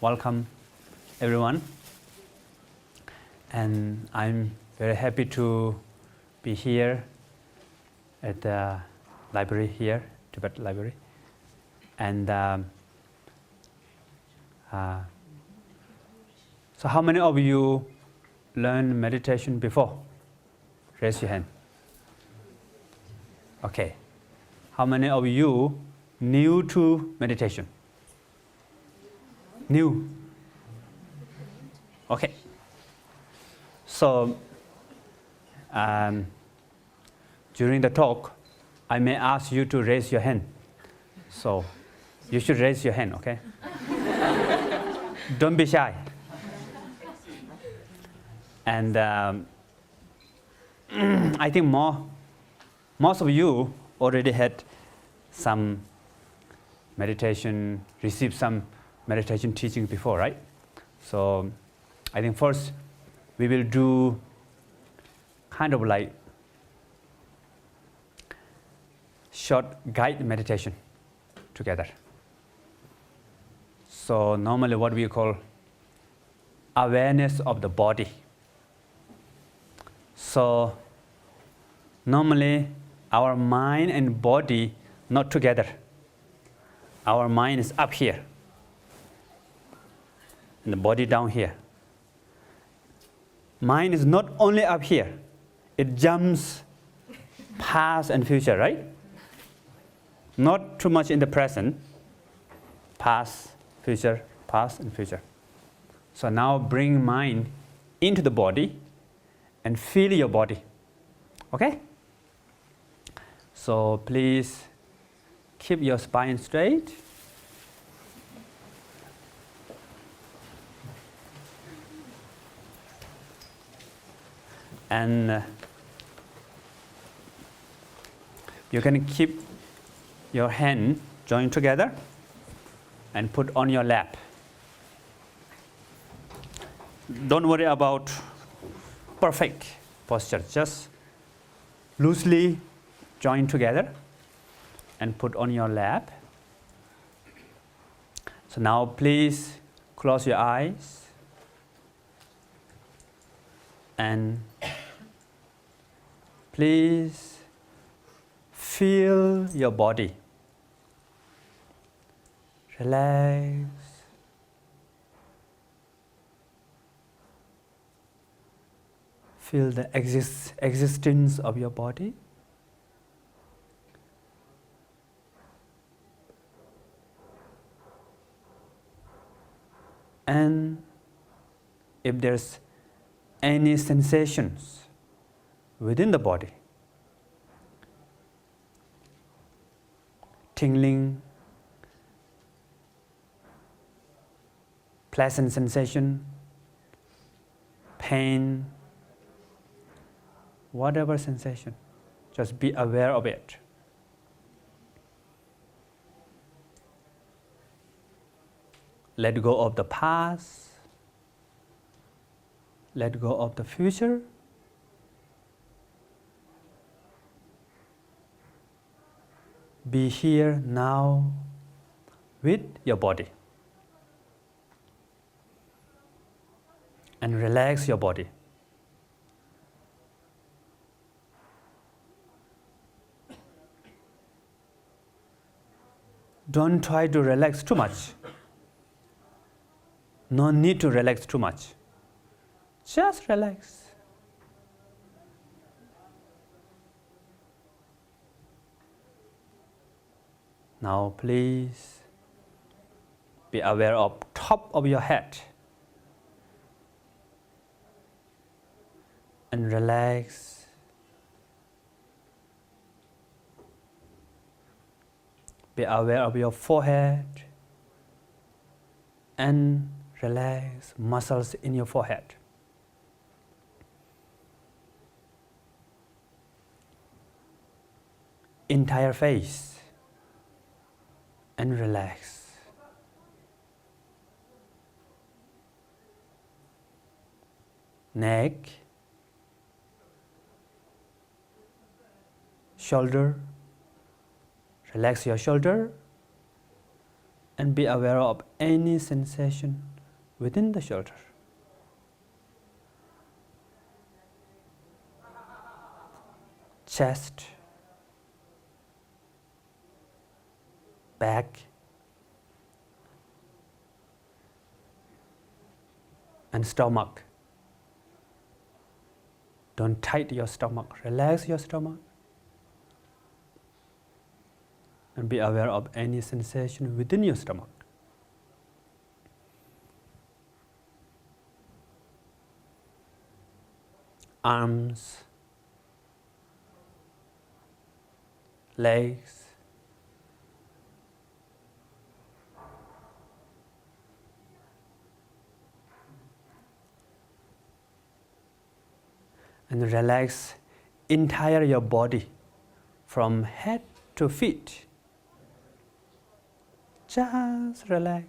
welcome everyone. And I'm very happy to be here at the library here, Tibetan library. And so how many of you learned meditation before? Raise your hand. Okay. How many of you new to meditation? New? Okay. So during the talk, I may ask you to raise your hand. So you should raise your hand, okay? Don't be shy. And I think most of you already had some meditation, received some meditation teaching before, right? So I think first we will do kind of like short guide meditation together. So normally what we call awareness of the body. So normally our mind and body not together. Our mind is up here and the body down here. Mind is not only up here, it jumps past and future, right? Not too much in the present, past, future, past and future. So now bring mind into the body and feel your body, okay? So please keep your spine straight. And you can keep your hand joined together and put on your lap. Don't worry about perfect posture, just loosely join together and put on your lap. So now please close your eyes and please feel your body. Relax. Feel the existence of your body. And if there's any sensations within the body, tingling, pleasant sensation, pain, whatever sensation, just be aware of it. Let go of the past, let go of the future. Be here now with your body. And relax your body. Don't try to relax too much. No need to relax too much. Just relax. Now please be aware of top of your head and relax. Be aware of your forehead and relax muscles in your forehead. Entire face and relax. Neck, shoulder, relax your shoulder and be aware of any sensation within the shoulder. Chest, back, and stomach. Don't tighten your stomach. Relax your stomach. And be aware of any sensation within your stomach. Arms, legs, and relax entire your body from head to feet. Just relax.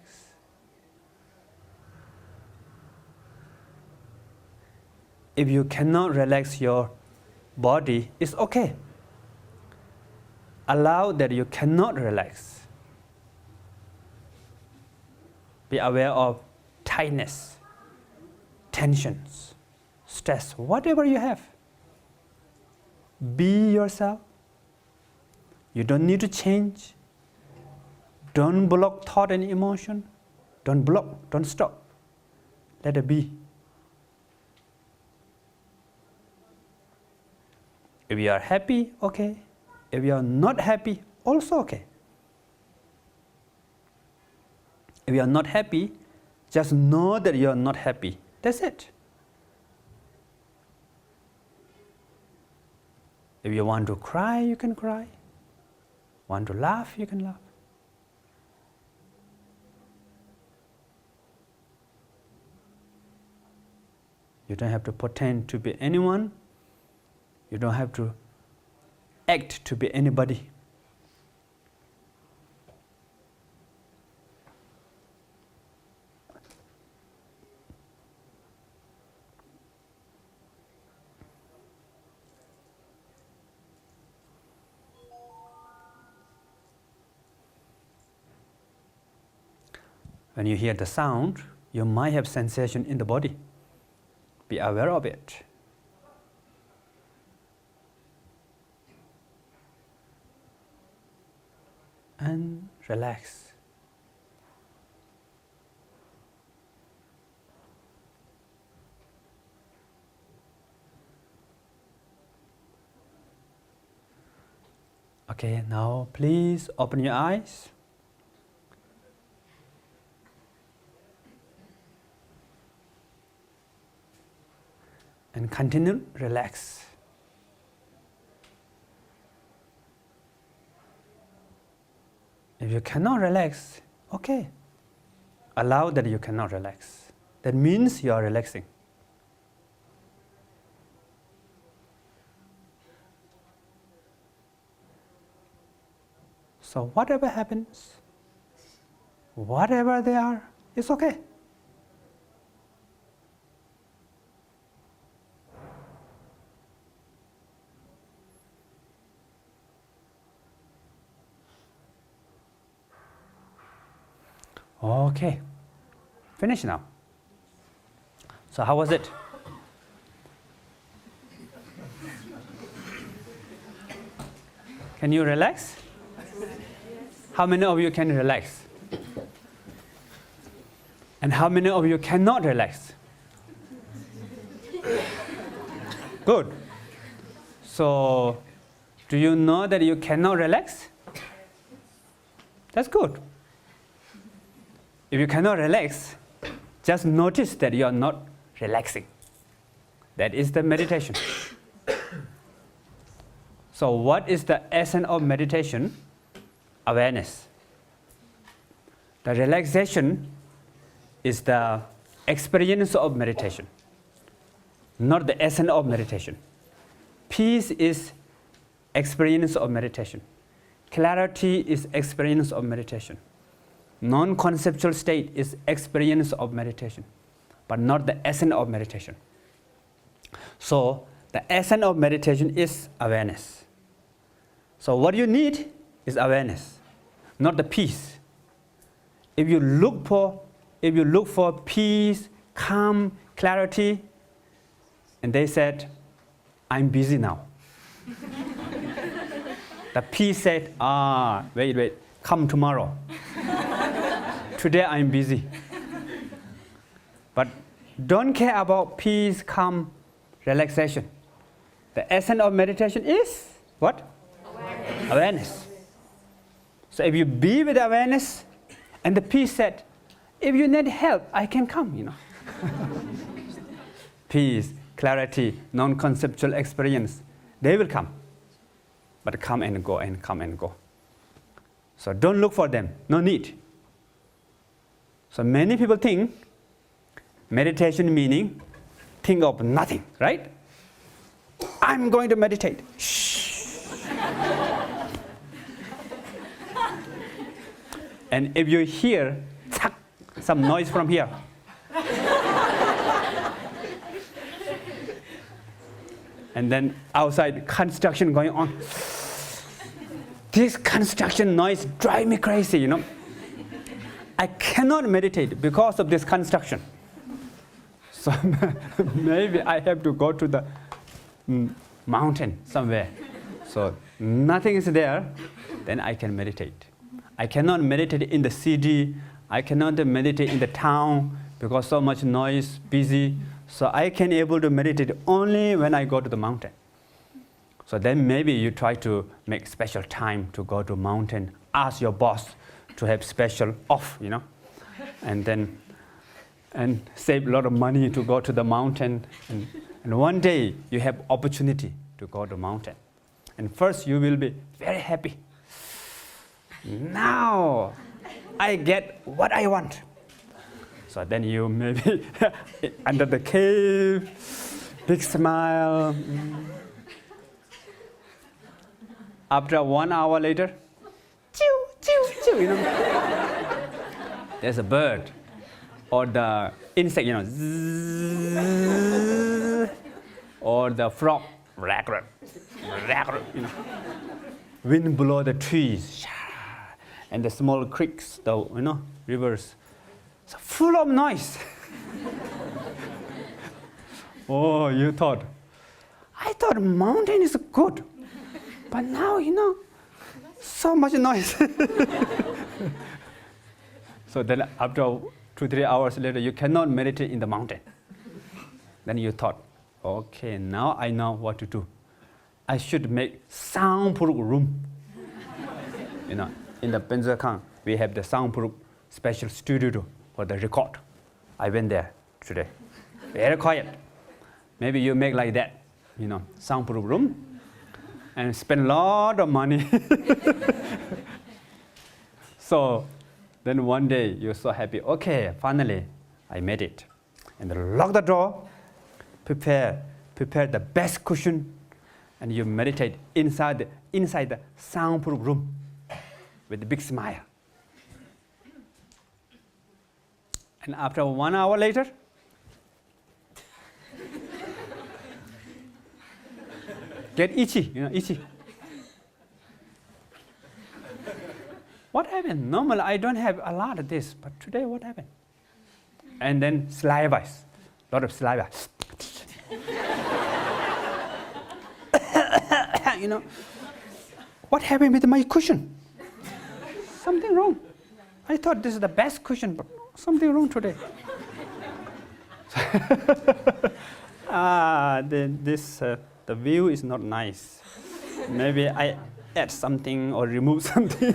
If you cannot relax your body, it's okay. Allow that you cannot relax. Be aware of tightness, tensions, stress, whatever you have. Be yourself. You don't need to change. Don't block thought and emotion. Don't block, don't stop. Let it be. If you are happy, okay. If you are not happy, also okay. If you are not happy, just know that you are not happy. That's it. If you want to cry, you can cry. Want to laugh, you can laugh. You don't have to pretend to be anyone. You don't have to act to be anybody. When you hear the sound, you might have sensation in the body. Be aware of it. And relax. Okay, now please open your eyes. And continue, relax. If you cannot relax, okay. Allow that you cannot relax. That means you are relaxing. So whatever happens, whatever they are, it's okay. Okay, finish now. So how was it? Can you relax? How many of you can relax? And how many of you cannot relax? Good. So, do you know that you cannot relax? That's good. If you cannot relax, just notice that you are not relaxing. That is the meditation. So what is the essence of meditation? Awareness. The relaxation is the experience of meditation, not the essence of meditation. Peace is experience of meditation. Clarity is experience of meditation. Non-conceptual state is experience of meditation, but not the essence of meditation. So the essence of meditation is awareness. So what you need is awareness, not the peace. If you look for if you look for peace, calm, clarity, and they said, I'm busy now. The peace said, wait, come tomorrow. Today I'm busy. But don't care about peace, calm, relaxation. The essence of meditation is what? Awareness. So if you be with awareness, and the peace said, if you need help, I can come, Peace, clarity, non-conceptual experience, they will come. But come and go and come and go. So don't look for them, no need. So many people think meditation meaning think of nothing, right? I'm going to meditate. Shh. And if you hear some noise from here, and then outside construction going on, this construction noise drives me crazy, I cannot meditate because of this construction. So maybe I have to go to the mountain somewhere. So nothing is there, then I can meditate. I cannot meditate in the city. I cannot meditate in the town because so much noise, busy. So I can able to meditate only when I go to the mountain. So then maybe you try to make special time to go to mountain. Ask your boss to have special off, and save a lot of money to go to the mountain. And one day you have opportunity to go to mountain. And first you will be very happy. Now I get what I want. So then you maybe under the cave, big smile. After 1 hour later, choo, choo, choo, there's a bird or the insect, zzz, or the frog, racket, wind blow the trees, and the small creeks, the rivers, so full of noise. Oh, you thought, I thought mountain is good, but now, so much noise. So then after 2-3 hours later, you cannot meditate in the mountain. Then you thought, okay, now I know what to do. I should make soundproof room. In the Penzakan, we have the soundproof special studio for the record. I went there today. Very quiet. Maybe you make like that, soundproof room, and spend a lot of money. So then one day you're so happy. Okay, finally I made it. And then lock the door, prepare the best cushion, and you meditate inside the soundproof room with a big smile. And after 1 hour later, get itchy, itchy. What happened? Normally I don't have a lot of this, but today what happened? And then saliva, a lot of saliva. What happened with my cushion? Something wrong. I thought this is the best cushion, but something wrong today. The view is not nice. Maybe I add something or remove something.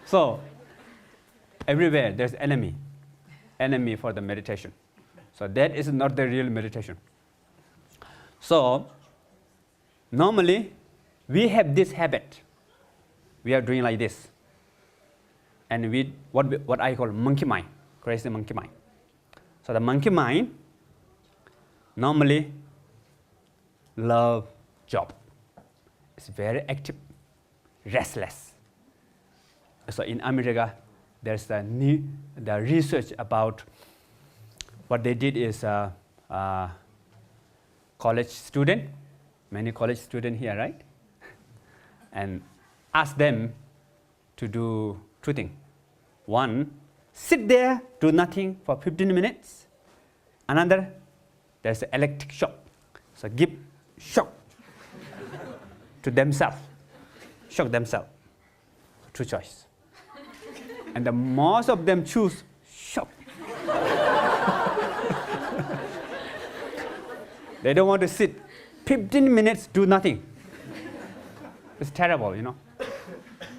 So everywhere there's enemy for the meditation. So that is not the real meditation. So normally we have this habit. We are doing like this. And we what I call monkey mind, crazy monkey mind. So the monkey mind normally love job. It's very active, restless. So in America, there's the research about what they did is college student, many college students here, right? And ask them to do two things. One, sit there, do nothing for 15 minutes. Another, there's an electric shock. So give shock to themselves. Shock themselves. Two choice. And the most of them choose shock. They don't want to sit 15 minutes, do nothing. It's terrible, you know.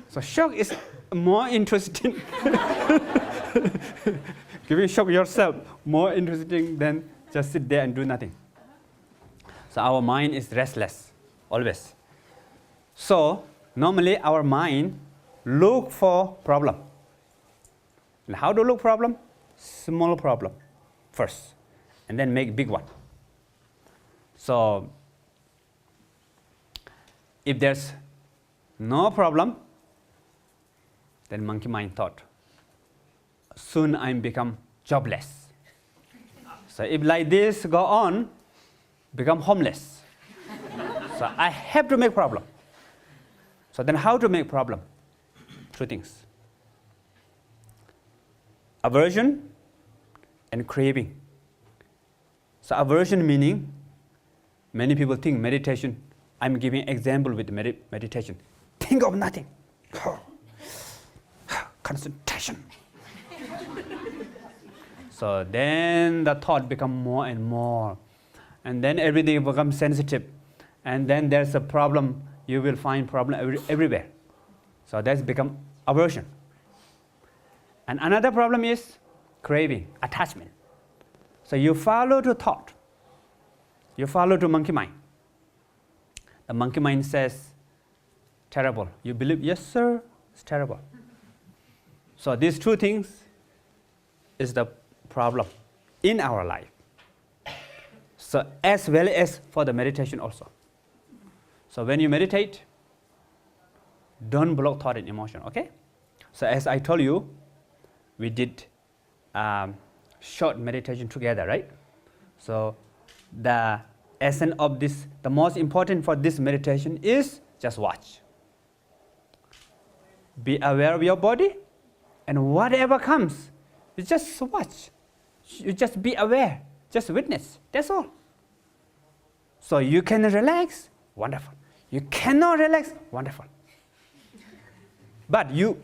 So shock is more interesting. Giving shock yourself more interesting than just sit there and do nothing. So our mind is restless, always. So normally our mind look for problem. And how to look problem? Small problem first, and then make big one. So if there's no problem, then monkey mind thought, soon I become jobless. So if like this go on, become homeless. So I have to make problem. So then how to make problem? Two things. Aversion and craving. So aversion meaning, many people think meditation, I'm giving example with meditation. Think of nothing. Concentration. So then the thought become more and more. And then everything becomes sensitive. And then there's a problem. You will find problem everywhere. So that's become aversion. And another problem is craving, attachment. So you follow to thought. You follow to monkey mind. The monkey mind says, terrible. You believe, yes sir, it's terrible. So these two things is the problem in our life. So as well as for the meditation also. So when you meditate, don't block thought and emotion, okay? So as I told you, we did short meditation together, right? So the essence of this, the most important for this meditation is just watch. Be aware of your body, and whatever comes, you just watch. You just be aware, just witness, that's all. So you can relax, wonderful. You cannot relax, wonderful. But you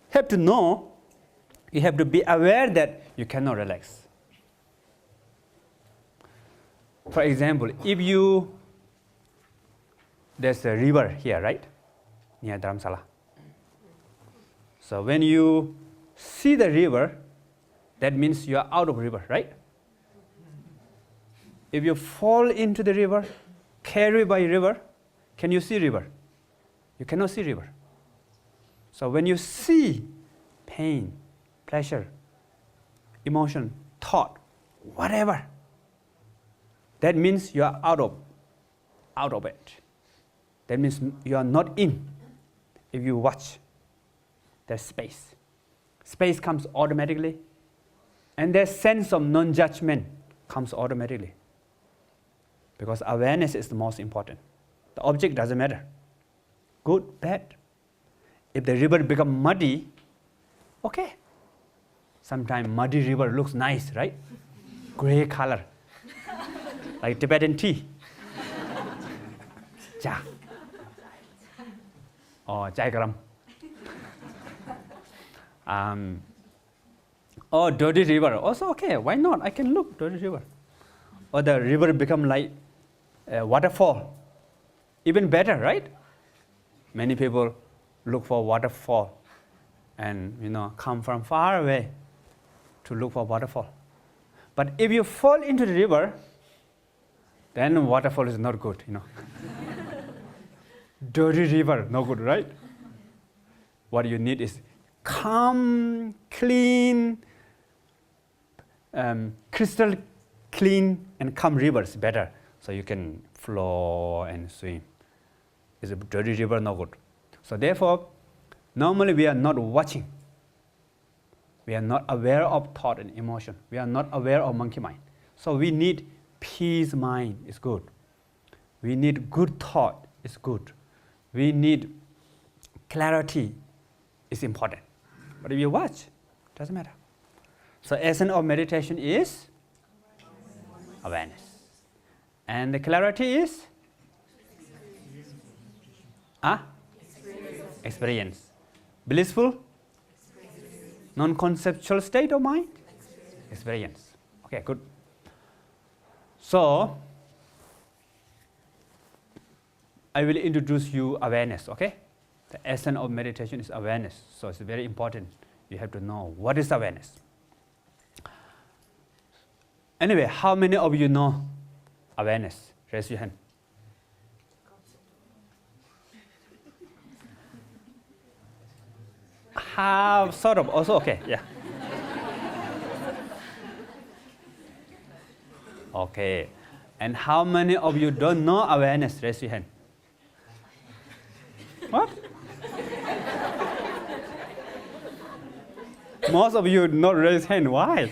have to know, you have to be aware that you cannot relax. For example, if there's a river here, right? Near Dharamsala. So when you see the river, that means you are out of river, right? If you fall into the river, carried by river, can you see river? You cannot see river. So when you see pain, pleasure, emotion, thought, whatever, that means you are out of it. That means you are not in. If you watch, there's space. Space comes automatically, and there's sense of non-judgment comes automatically. Because awareness is the most important. The object doesn't matter. Good, bad. If the river becomes muddy, okay. Sometimes muddy river looks nice, right? Gray color. Like Tibetan tea. Cha. Or chai garam. Or dirty river. Also okay, why not? I can look dirty river. Or the river become like a waterfall. Even better, right? Many people look for waterfall and come from far away to look for waterfall. But if you fall into the river, then waterfall is not good, Dirty river, no good, right? What you need is calm, clean, crystal clean and calm rivers better. So you can flow and swim. It's a dirty river, no good. So therefore, normally we are not watching. We are not aware of thought and emotion. We are not aware of monkey mind. So we need peace mind, is good. We need good thought, is good. We need clarity, is important. But if you watch, doesn't matter. So essence of meditation is awareness. And the clarity is experience. Blissful, non-conceptual state of mind, experience. Okay, good. So I will introduce you awareness, okay? The essence of meditation is awareness. So it's very important. You have to know what is awareness. Anyway, how many of you know awareness? Raise your hand. Have sort of also okay, yeah. Okay. And how many of you don't know awareness? Raise your hand. What? Most of you not raise hand. Why?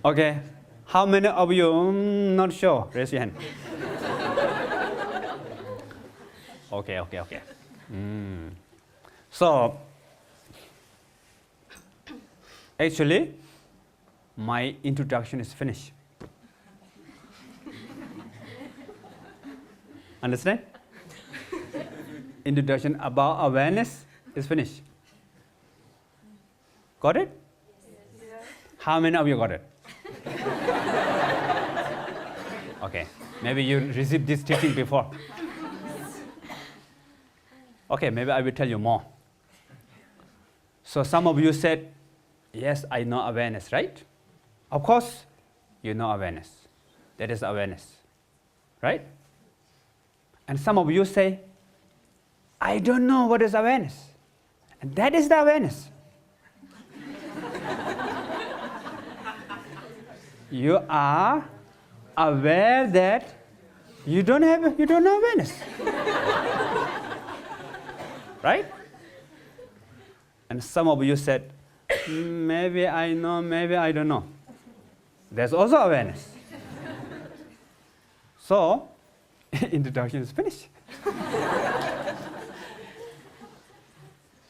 Okay. How many of you not sure? Raise your hand. Okay. So, actually, my introduction is finished. Understand? Introduction about awareness is finished. Got it? Yes. How many of you got it? Okay. Maybe you received this teaching before. Okay, maybe I will tell you more. So some of you said, yes, I know awareness, right? Of course, you know awareness. That is awareness, right? And some of you say, I don't know what is awareness. And that is the awareness. You are aware that you don't know awareness. Right? And some of you said, maybe I know, maybe I don't know. There's also awareness. So, introduction is finished.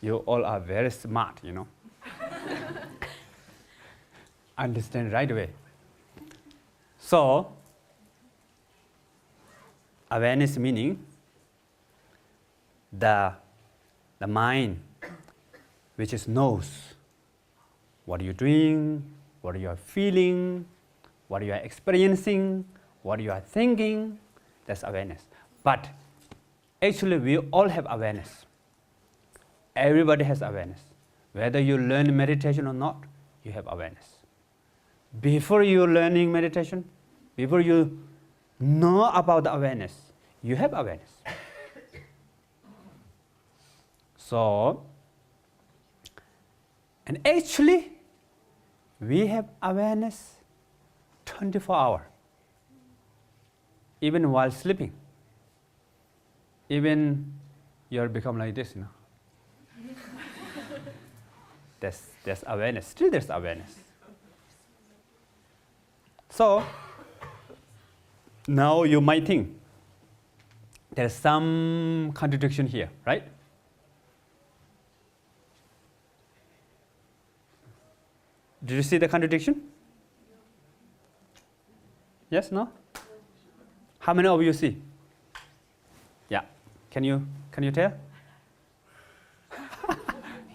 You all are very smart, you know. Understand right away. So, awareness meaning the mind which is knows what you're doing, what you are feeling, what you are experiencing, what you are thinking. That's awareness. But actually we all have awareness. Everybody has awareness. Whether you learn meditation or not, you have awareness. Before you learning meditation, before you know about the awareness, you have awareness. So, and actually, we have awareness 24 hours, even while sleeping. Even you become like this, you know. There's awareness. Still, there's awareness. So now you might think there's some contradiction here, right? Did you see the contradiction? Yes, no? How many of you see? Yeah. Can you tell?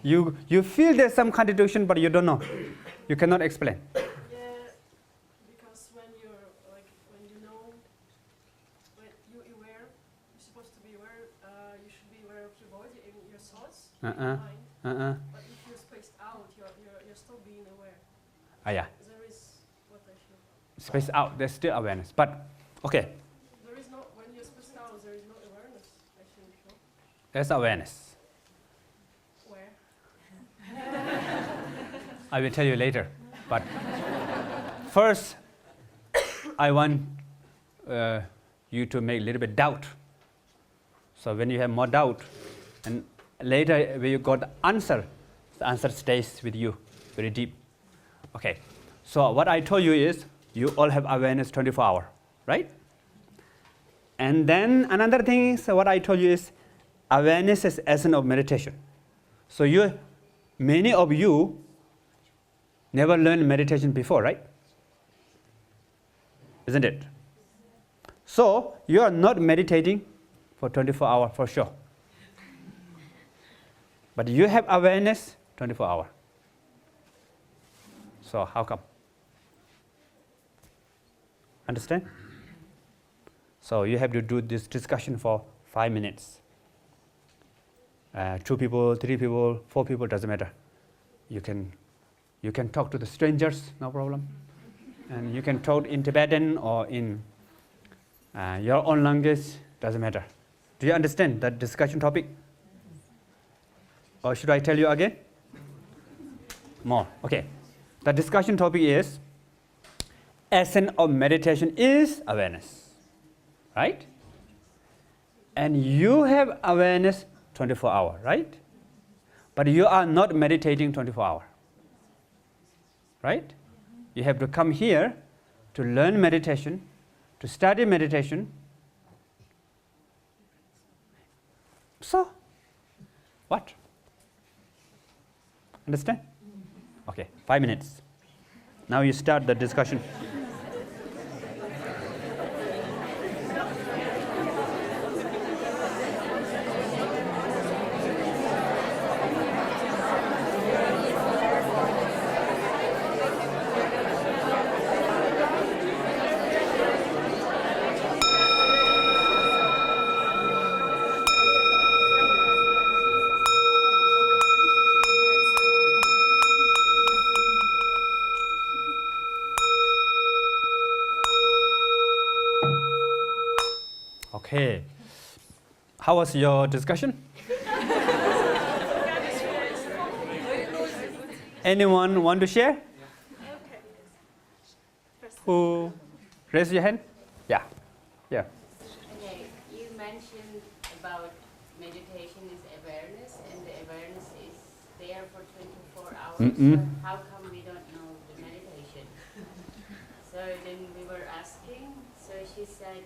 You feel there's some contradiction, but you don't know. You cannot explain. Yeah, because when you know, when you're aware, you're supposed to be aware. You should be aware of your body and your thoughts, your mind. But if you're spaced out, you're still being aware. Yeah. There is what I feel. Spaced out, there's still awareness. But okay. There is no, when you're spaced out, there is no awareness. I think. No? There's awareness. I will tell you later. But first, I want you to make a little bit doubt. So when you have more doubt, and later when you got the answer stays with you very deep. Okay. So what I told you is, you all have awareness 24 hours, right? And then another thing is, what I told you is, awareness is essence of meditation. So many of you never learned meditation before, right? Isn't it? So you are not meditating for 24 hours for sure. But you have awareness 24 hours. So how come? Understand? So you have to do this discussion for 5 minutes. 2 people, 3 people, 4 people, doesn't matter. You can talk to the strangers, no problem. And you can talk in Tibetan or in your own language, doesn't matter. Do you understand that discussion topic? Or should I tell you again? More. Okay. The discussion topic is essence of meditation is awareness. Right? And you have awareness 24 hours, right? But you are not meditating 24 hours. Right? You have to come here to learn meditation, to study meditation. So, what? Understand? Okay, 5 minutes. Now you start the discussion. Okay. How was your discussion? Anyone want to share? Who? Raise your hand. Yeah. Yeah. Okay, you mentioned about meditation is awareness, and the awareness is there for 24 hours. But how come we don't know the meditation? So then we were asking. So she said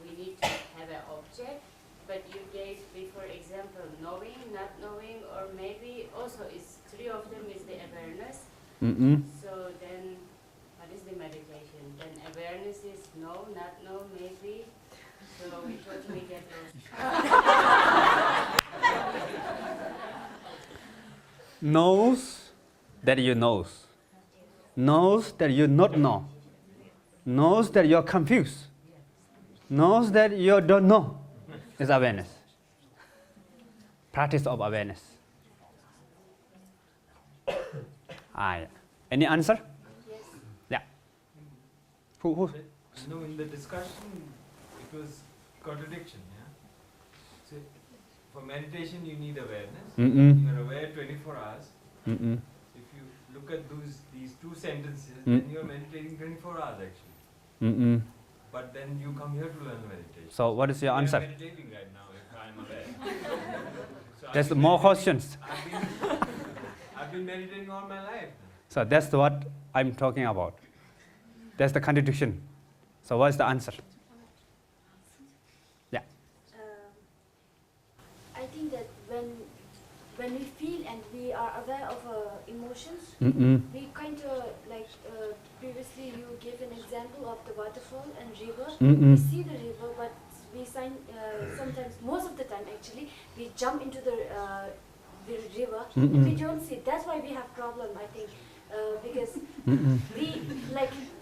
we need to have an object. But you gave before example knowing, not knowing, or maybe also is 3 of them is the awareness. So then. What is the meditation? Then awareness is no, not no, maybe. So we totally get those. Knows that you knows. Knows that you not know. Knows that you're confused. Knows that you don't know. Is awareness. Practice of awareness. Any answer? Who? No, in the discussion, it was contradiction. Yeah. So, for meditation, you need awareness. You are aware 24 hours. If you look at these 2 sentences, then you are meditating 24 hours actually. But then you come here to learn meditation. So, what is your answer? I am meditating right now if I am aware. So There's more questions. I've been meditating all my life. So that's what I'm talking about. That's the contradiction. So what's the answer? Yeah. I think that when we feel and we are aware of emotions, we kind of like previously you gave an example of the waterfall and river. We see the river, but we sometimes, most of the time actually, we jump into the river and we don't see. That's why we have problem, I think. Because we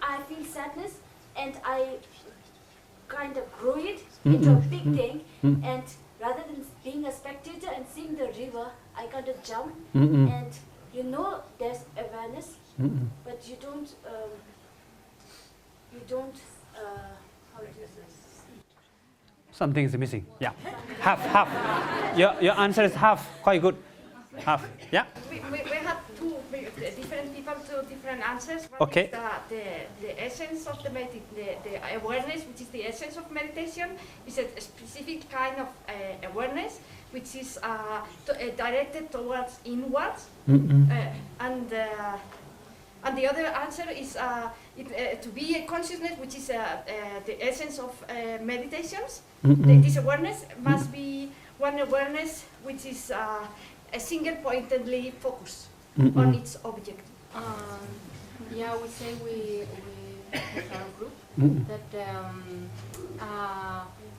I feel sadness and I kind of grow it into a big thing, and rather than being a spectator and seeing the river, I kind of jump and there's awareness, but you don't how do you say? Something is missing. Yeah. Half. Your answer is half. Quite good. Half. Yeah. We have 2 different people, 2 different answers. One Okay. is the essence of the awareness, which is the essence of meditation, is a specific kind of awareness, which is directed towards inwards. And the other answer is to be a consciousness, which is the essence of meditations. This awareness must be one awareness which is a single pointedly focus Mm-mm. on its object. Yeah, we say we with our group Mm-mm. that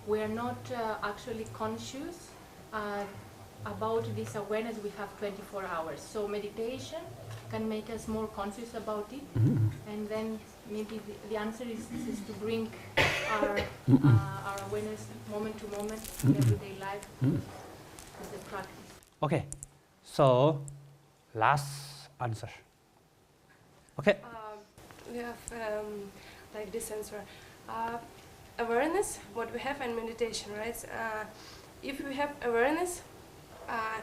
we are not actually conscious about this awareness we have 24 hours. So meditation can make us more conscious about it, Mm-mm. and then maybe the answer is to bring our awareness moment to moment in everyday life as a practice. Okay, so last answer. Okay. We have like this answer. Awareness, what we have in meditation, right? If we have awareness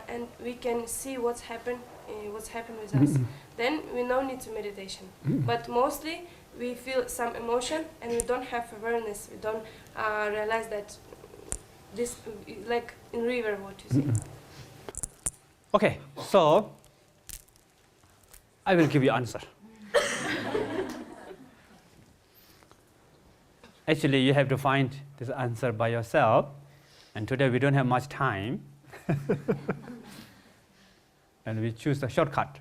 and we can see what's happened with us, then we no need to meditation. But mostly we feel some emotion and we don't have awareness. We don't realize that this, like in river, what you see. Okay, so I will give you answer. Actually, you have to find this answer by yourself, and today we don't have much time, and we choose the shortcut.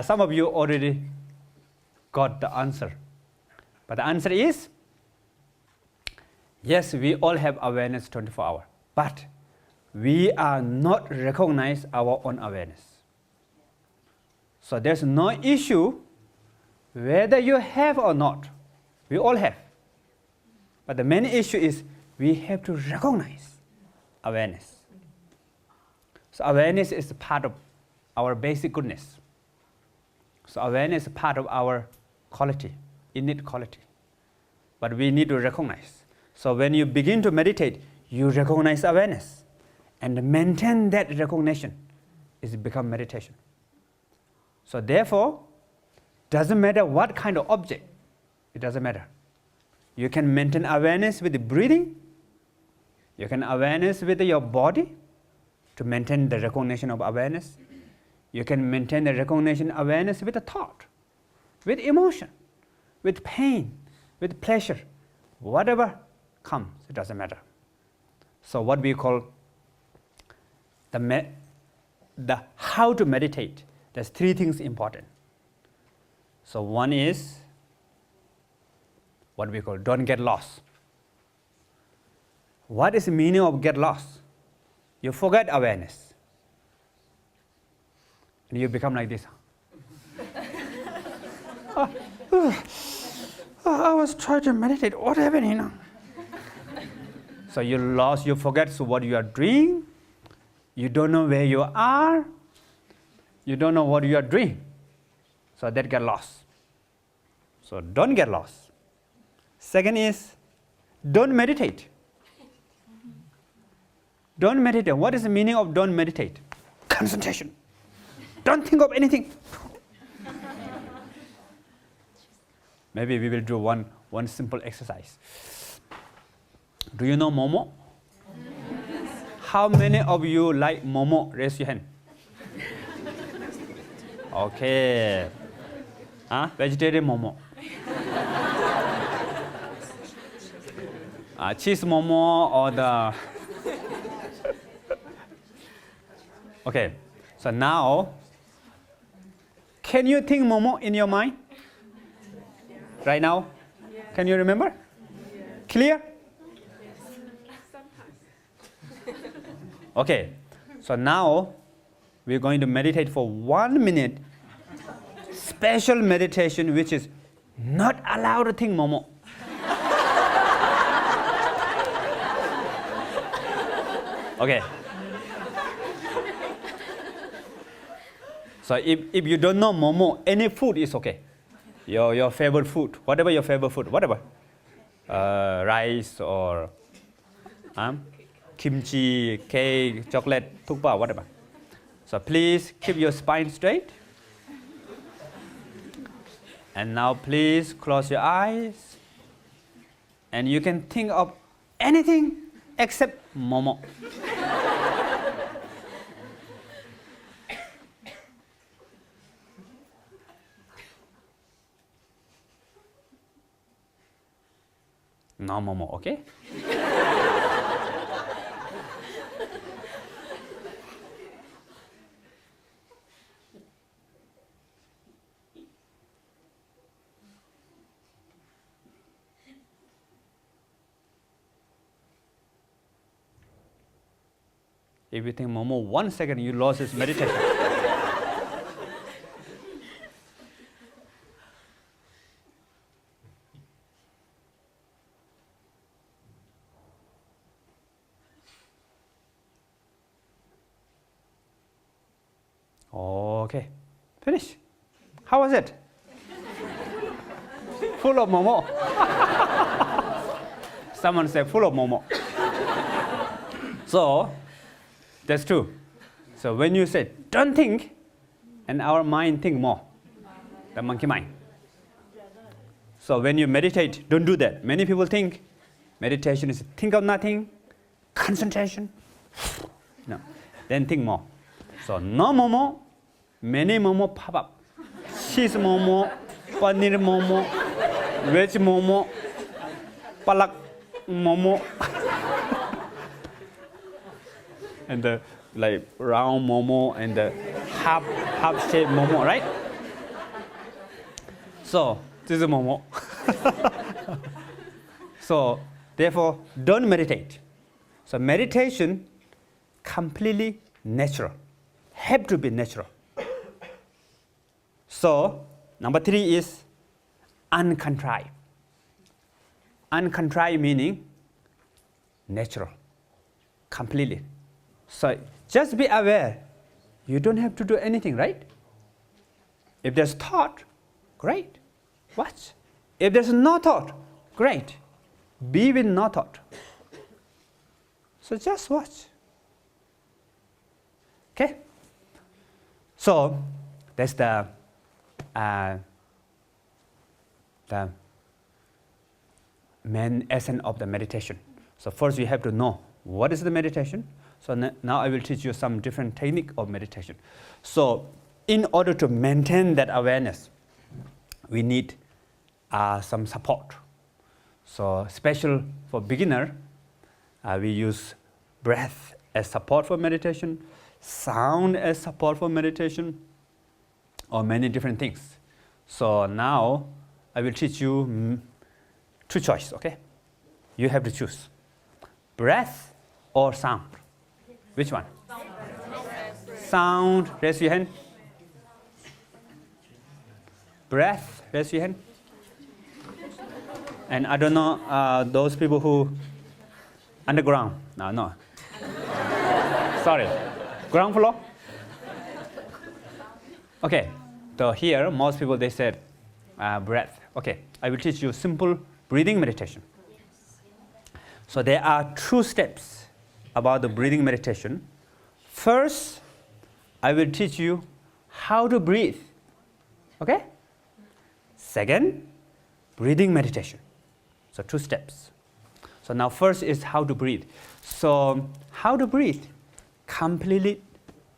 Some of you already got the answer, but the answer is yes, we all have awareness 24 hours, but we are not recognize our own awareness. So there's no issue whether you have or not. We all have. But the main issue is we have to recognize awareness. So awareness is part of our basic goodness. So awareness is part of our quality, innate quality. But we need to recognize. So when you begin to meditate, you recognize awareness. And maintain that recognition is become meditation. So therefore, doesn't matter what kind of object, it doesn't matter. You can maintain awareness with the breathing, you can awareness with your body to maintain the recognition of awareness. You can maintain the recognition awareness with a thought, with emotion, with pain, with pleasure, whatever comes, it doesn't matter. So what we call the how to meditate, there's three things important. So one is what we call don't get lost. What is the meaning of get lost? You forget awareness. And you become like this. I was trying to meditate. What happened here now? So you lost, you forget what you are doing. You don't know where you are. You don't know what you are doing. So that get lost. So don't get lost. Second is don't meditate. Don't meditate. What is the meaning of don't meditate? Concentration. Don't think of anything. Maybe we will do one simple exercise. Do you know Momo? How many of you like Momo? Raise your hand. Okay. Vegetarian Momo. Cheese Momo or the... Okay. So now, can you think Momo in your mind? Right now? Can you remember? Clear? Okay, so now we're going to meditate for 1 minute. Special meditation which is not allowed to think Momo. Okay. So if you don't know Momo, any food is okay. Your favorite food, whatever your favorite food, whatever. Rice or kimchi, cake, chocolate, thukpa, whatever. So please keep your spine straight. And now please close your eyes. And you can think of anything except Momo. No Momo, okay? If you think Momo 1 second, you lost his meditation. Okay, finish. How was it? Full of Momo. Someone said full of Momo. So, that's true. So when you say, don't think, and our mind think more, the monkey mind. So when you meditate, don't do that. Many people think meditation is think of nothing, concentration. No, then think more. So no Momo, many Momo pop up. Cheese Momo, paneer Momo, veg Momo, palak Momo. And the like round Momo and the half shaped Momo, right? So this is Momo. So therefore, don't meditate. So meditation completely natural, have to be natural. So number 3 is uncontrived. Uncontrived meaning natural, completely. So just be aware. You don't have to do anything, right? If there's thought, great. Watch. If there's no thought, great. Be with no thought. So just watch. Okay? So that's the main essence of the meditation. So first you have to know what is the meditation. So now I will teach you some different technique of meditation. So in order to maintain that awareness, we need some support. So special for beginner, we use breath as support for meditation, sound as support for meditation, or many different things. So now I will teach you 2 choices, okay? You have to choose breath or sound. Which one? Sound, raise your hand. Breath, raise your hand. And I don't know those people who underground. No. Sorry. Ground floor? Okay. So here, most people, they said breath. Okay. I will teach you simple breathing meditation. So there are 2 steps about the breathing meditation. First, I will teach you how to breathe. Okay? Second, breathing meditation. So 2 steps. So now first is how to breathe. So how to breathe? Completely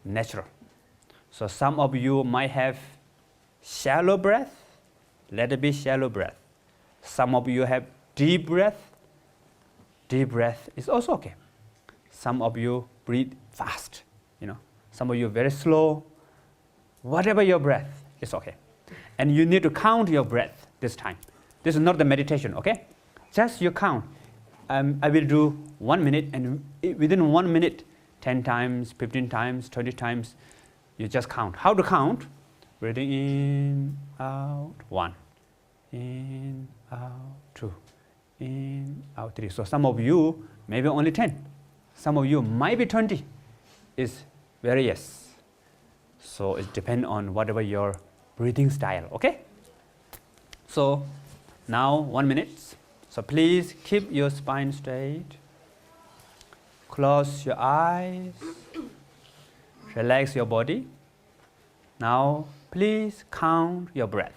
natural. So some of you might have shallow breath. Let it be shallow breath. Some of you have deep breath. Deep breath is also okay. Some of you breathe fast. Some of you very slow. Whatever your breath is okay. And you need to count your breath this time. This is not the meditation, okay? Just you count. I will do 1 minute, and within 1 minute, 10 times, 15 times, 20 times, you just count. How to count? Breathing in, out, 1. In, out, 2. In, out, 3. So some of you, maybe only 10. Some of you might be 20. It's very yes. So it depends on whatever your breathing style, okay? So now 1 minute. So please keep your spine straight. Close your eyes. Relax your body. Now please count your breath.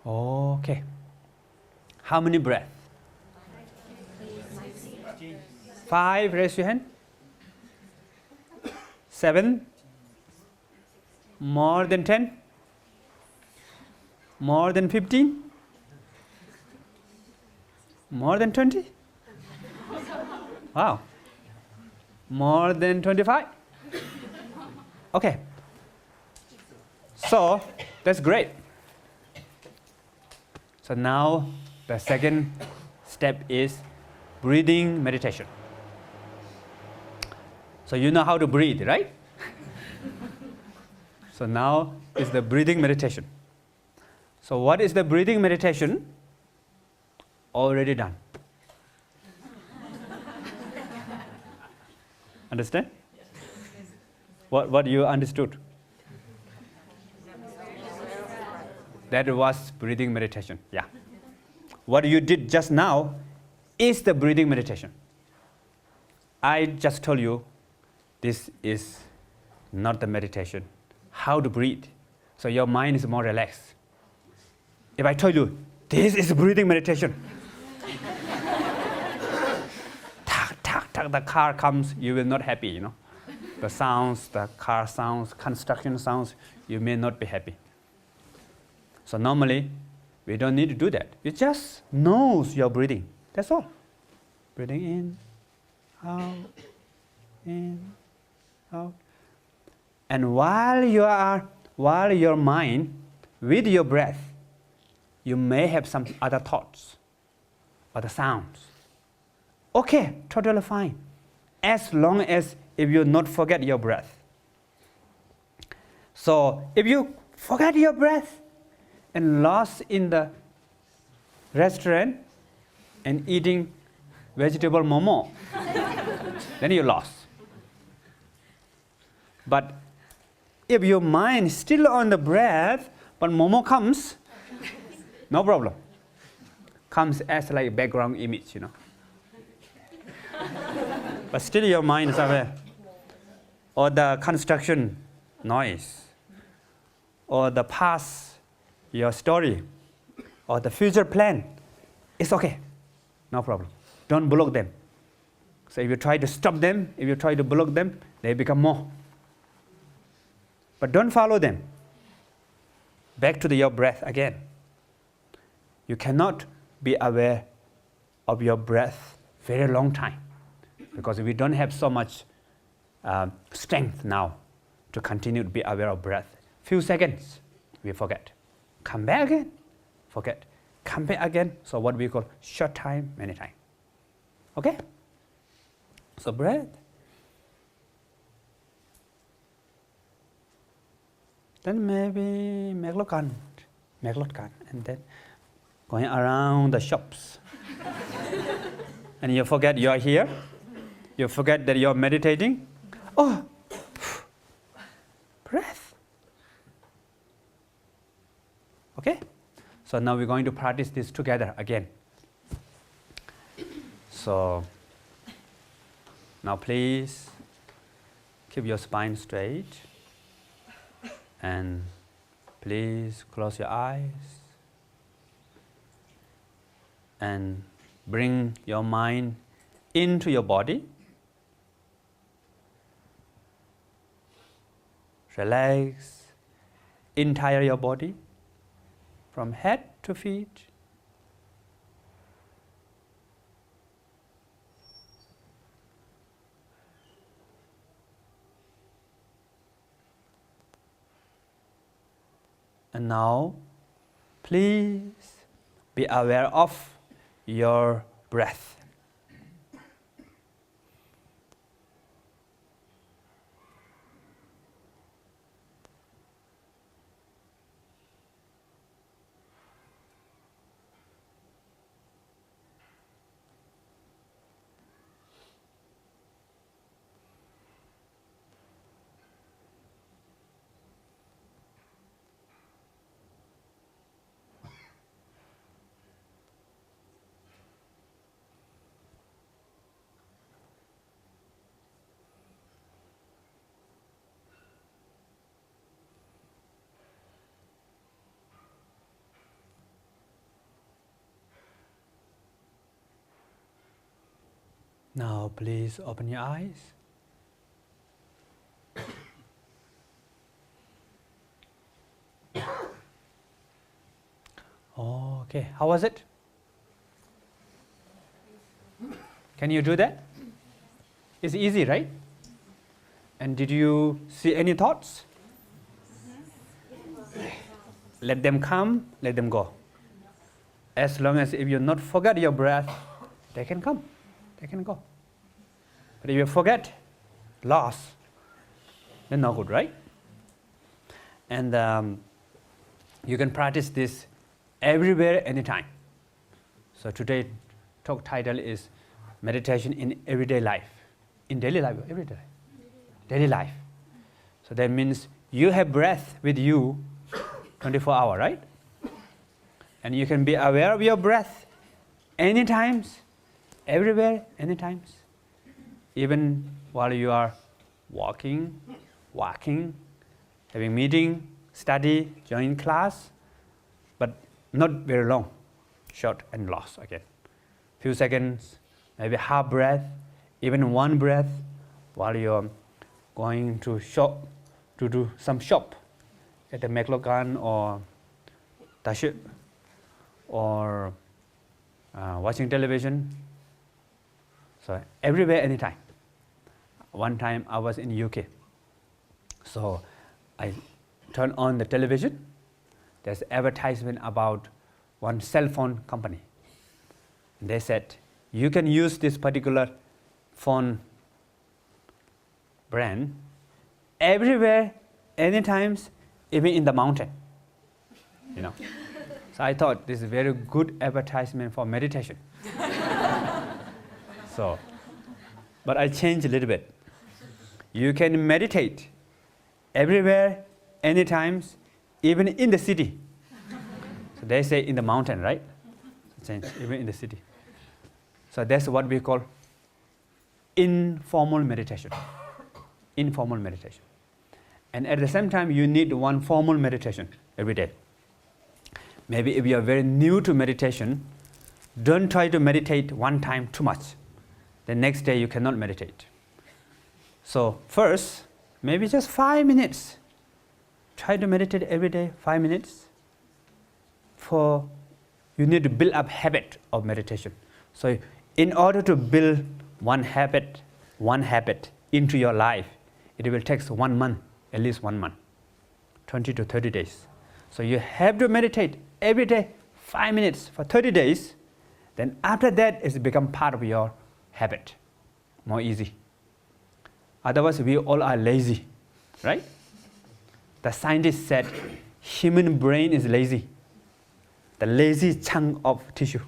Okay. How many breaths? 5, raise your hand. 7? More than 10? More than 15? More than 20? Wow. More than 25? Okay. So, that's great. So now, the second step is breathing meditation. So you know how to breathe, right? So now is the breathing meditation. So what is the breathing meditation? Already done. Understand? What you understood? That was breathing meditation. Yeah. What you did just now is the breathing meditation. I just told you this is not the meditation. How to breathe. So your mind is more relaxed. If I told you this is breathing meditation, the car comes, you will not happy, The sounds, the car sounds, construction sounds, you may not be happy. So normally, we don't need to do that. You just knows your breathing. That's all. Breathing in, out. And while your mind, with your breath, you may have some other thoughts, other sounds. Okay, totally fine. As long as if you not forget your breath. So if you forget your breath and lost in the restaurant and eating vegetable momo, then you lost. But if your mind is still on the breath, but momo comes, no problem. Comes as like background image, But still your mind is aware. Or the construction noise. Or the past, your story. Or the future plan. It's okay. No problem. Don't block them. So if you try to stop them, if you try to block them, they become more. But don't follow them. Back to your breath again. You cannot be aware of your breath very long time because we don't have so much strength now to continue to be aware of breath. Few seconds, we forget. Come back again, forget. Come back again. So what we call short time, many time. Okay? So breath. Then maybe Meglotkan, and then going around the shops. And you forget you are here. You forget that you are meditating. Oh, breath. Okay? So now we're going to practice this together again. So now please keep your spine straight. And please close your eyes and bring your mind into your body. Relax entire your body from head to feet. And now, please be aware of your breath. Now please open your eyes. Okay, how was it? Can you do that? It's easy, right? And did you see any thoughts? Let them come, let them go. As long as if you not forget your breath, they can come, they can go. But if you forget, lost, then no good, right? And you can practice this everywhere, anytime. So today, talk title is meditation in everyday life. In daily life, everyday life. Daily life. So that means you have breath with you 24 hours, right? And you can be aware of your breath anytime, everywhere, anytime. Even while you are walking, having meeting, study, join class, but not very long, short and lost again. Few seconds, maybe half breath, even one breath while you're going to shop, to do some shop at the Meklokan or Tashit, or watching television. So everywhere, anytime. One time I was in UK, so I turned on the television. There's advertisement about one cell phone company. They said, you can use this particular phone brand everywhere, anytime, even in the mountain. You know. So I thought this is a very good advertisement for meditation. So, but I changed a little bit. You can meditate everywhere, anytime, even in the city. So they say in the mountain, right? Change, even in the city. So that's what we call informal meditation. Informal meditation. And at the same time, you need one formal meditation every day. Maybe if you are very new to meditation, don't try to meditate one time too much. The next day you cannot meditate. So first, maybe just 5 minutes. Try to meditate every day, 5 minutes. You need to build up habit of meditation. So in order to build one habit into your life, it will take 1 month, at least 1 month, 20 to 30 days. So you have to meditate every day, 5 minutes for 30 days. Then after that, it's become part of your habit, more easy. Otherwise, we all are lazy, right? The scientist said human brain is lazy. The lazy chunk of tissue,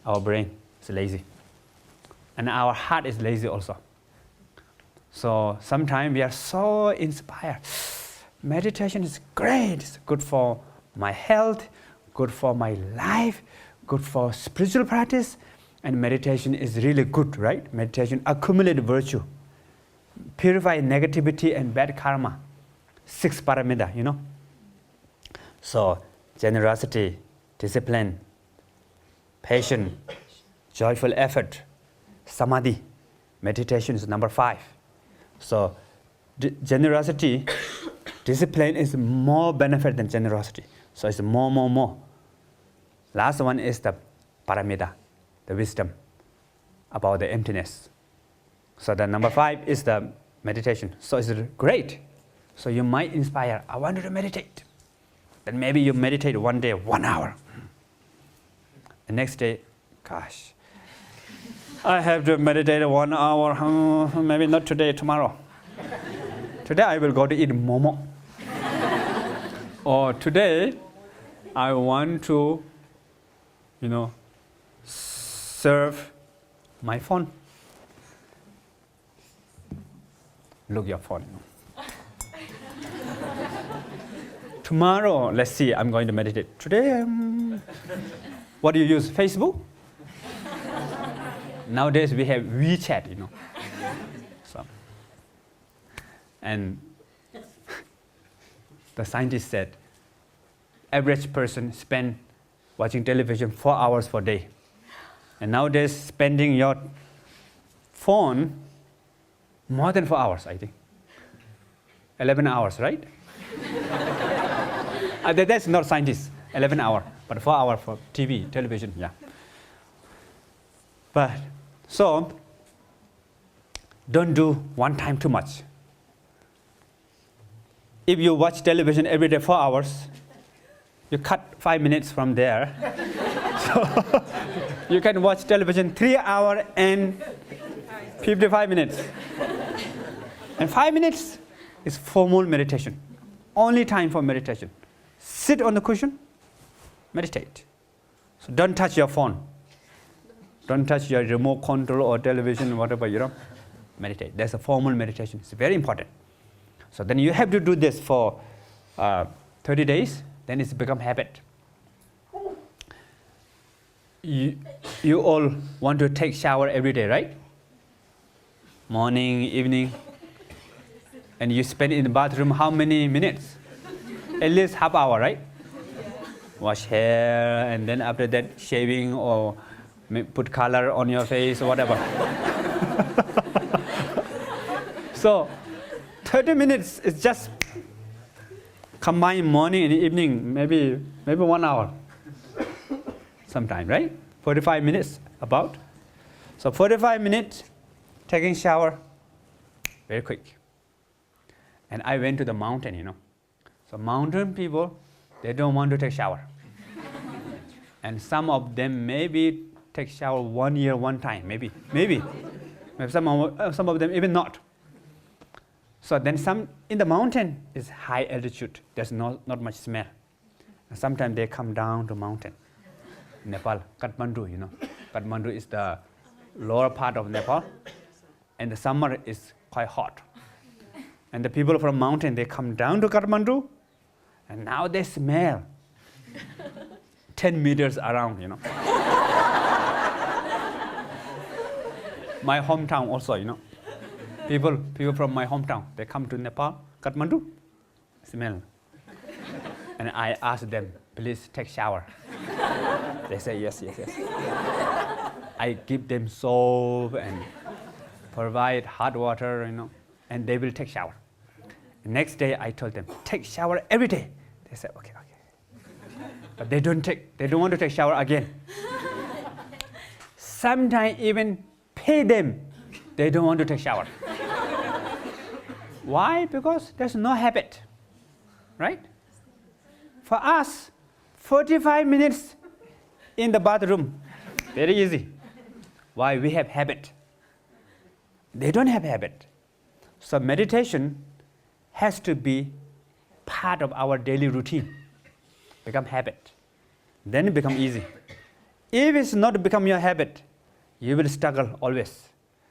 our brain is lazy. And our heart is lazy also. So sometimes we are so inspired. Meditation is great, it's good for my health, good for my life, good for spiritual practice, and meditation is really good, right? Meditation accumulates virtue, purify negativity and bad karma. 6 paramita, you know. So generosity, discipline, patience, joyful effort, samadhi. Meditation is number 5. So generosity, discipline is more benefit than generosity. So it's more. Last one is the paramita, the wisdom about the emptiness. So the number 5 is the meditation. So it's great. So you might inspire, I want to meditate. Then maybe you meditate one day, 1 hour. The next day, gosh, I have to meditate 1 hour, maybe not today, tomorrow. Today I will go to eat momo. Or today, I want to, serve my phone. Look your phone. Tomorrow, let's see, I'm going to meditate. Today, what do you use? Facebook? Nowadays we have WeChat, So, and the scientist said, average person spend watching television 4 hours per day. And nowadays, spending your phone more than 4 hours, I think. 11 hours, right? That's not scientist, 11 hours, but 4 hours for TV, television, yeah. But, so, don't do one time too much. If you watch television every day 4 hours, you cut 5 minutes from there. So you can watch television 3 hours and 55 minutes. And 5 minutes is formal meditation. Only time for meditation. Sit on the cushion, meditate. So don't touch your phone. Don't touch your remote control or television, whatever, meditate. That's a formal meditation. It's very important. So then you have to do this for 30 days, then it's become habit. You all want to take shower every day, right? Morning, evening. And you spend in the bathroom how many minutes? At least half hour, right? Wash hair, and then after that shaving or put color on your face or whatever. So 30 minutes is just combine morning and evening, maybe 1 hour sometime, right? 45 minutes about. So 45 minutes, taking shower, very quick. And I went to the mountain, So mountain people, they don't want to take shower. And some of them maybe take shower 1 year, one time, maybe. Some of them even not. So then in the mountain is high altitude. There's not much smell. And sometimes they come down to mountain. Nepal, Kathmandu, Kathmandu is the lower part of Nepal. And the summer is quite hot. And the people from mountain, they come down to Kathmandu. And now they smell 10 meters around, My hometown also, People from my hometown, they come to Nepal, Kathmandu, smell. And I ask them, please take shower. They say, yes. I give them soap and provide hot water, and they will take shower. Next day, I told them, take shower every day. They said, okay. But they don't want to take shower again. Sometimes even pay them, they don't want to take shower. Why? Because there's no habit, right? For us, 45 minutes in the bathroom, very easy. Why? We have habit. They don't have habit. So meditation has to be part of our daily routine, become habit. Then it become easy. If it's not become your habit, you will struggle always.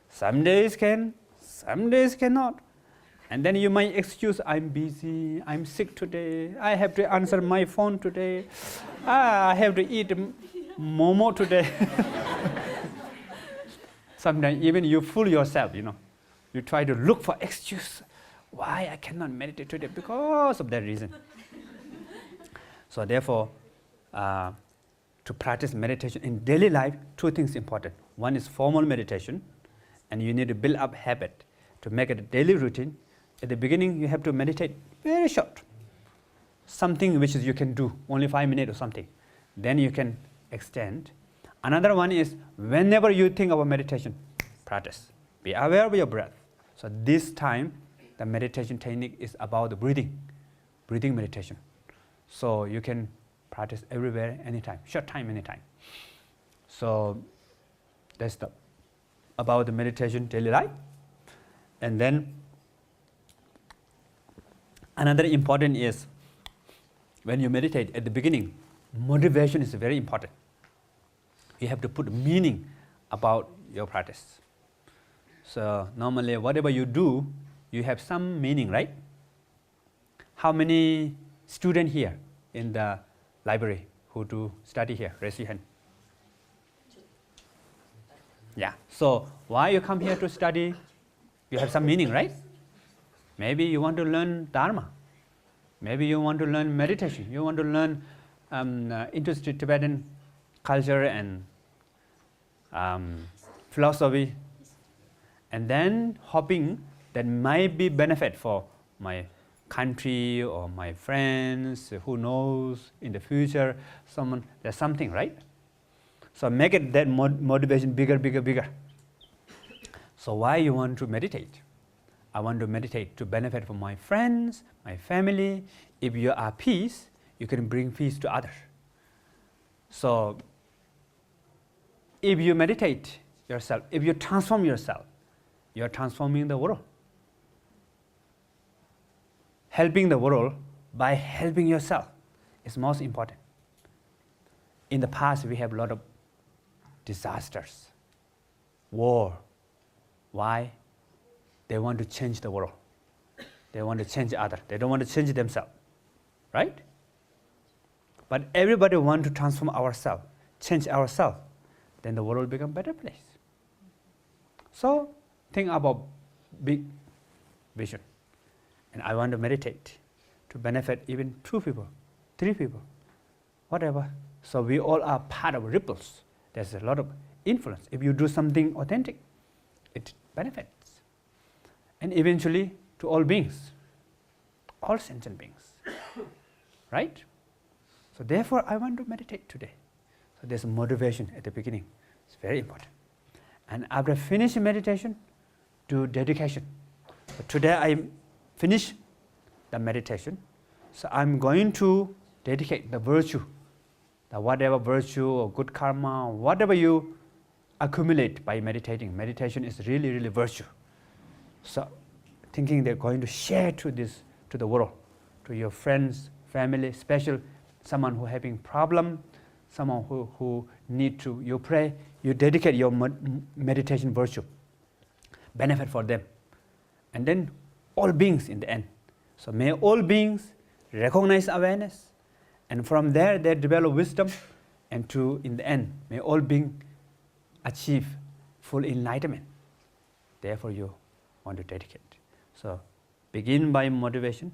Some days can, some days cannot. And then you might excuse, I'm busy, I'm sick today, I have to answer my phone today, I have to eat momo today. Sometimes even you fool yourself, You try to look for excuse. Why I cannot meditate today? Because of that reason. So therefore, to practice meditation in daily life, two things important. One is formal meditation, and you need to build up habit to make it a daily routine. At the beginning, you have to meditate very short. Something which you can do, only 5 minutes or something. Then you can extend. Another one is whenever you think about meditation, practice. Be aware of your breath. So this time, the meditation technique is about the breathing meditation. So you can practice everywhere, anytime, short time, anytime. So that's about the meditation daily life. And then another important is when you meditate at the beginning, motivation is very important. You have to put meaning about your practice. So normally whatever you do, you have some meaning, right? How many students here in the library who do study here? Raise your hand. Yeah. So why you come here to study? You have some meaning, right? Maybe you want to learn Dharma. Maybe you want to learn meditation. You want to learn into Tibetan culture and philosophy. and then hoping that might be benefit for my country or my friends, who knows, in the future, there's something, right? So make it that motivation bigger. So why you want to meditate? I want to meditate to benefit from my friends, my family. If you are peace, you can bring peace to others. So if you meditate yourself, if you transform yourself, you are transforming the world. Helping the world by helping yourself is most important. In the past, we have a lot of disasters, war. Why? They want to change the world. They want to change others. They don't want to change themselves, right? But everybody wants to transform ourselves, change ourselves. Then the world will become a better place. So think about big vision. And I want to meditate to benefit even 2 people, 3 people, whatever. So we all are part of ripples. There's a lot of influence. If you do something authentic, it benefits. And eventually to all beings, all sentient beings, right? So therefore I want to meditate today. So there's a motivation at the beginning. It's very important. And after finishing meditation, do dedication. So today I finish the meditation. So I'm going to dedicate the virtue, the whatever virtue or good karma, whatever you accumulate by meditating. Meditation is really, really virtue. So thinking they're going to share to the world, to your friends, family, special someone who having problem, someone who need to, you pray, you dedicate your meditation virtue, benefit for them. And then all beings in the end. So may all beings recognize awareness, and from there they develop wisdom, and in the end, may all beings achieve full enlightenment. Therefore you want to dedicate. So begin by motivation,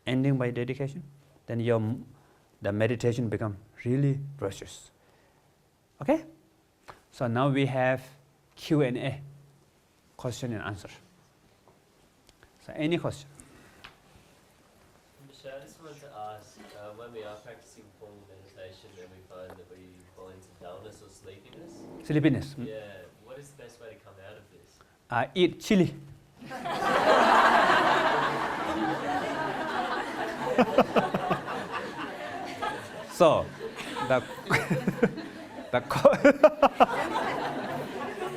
ending by dedication, then the meditation become really virtuous. Okay? So now we have Q&A, question and answer. So any question? I just wanted to ask, when we are practicing formal meditation and we find that we fall into dullness or sleepiness, Sleepiness. yeah, what is the best way to come out of this? Eat chili. So,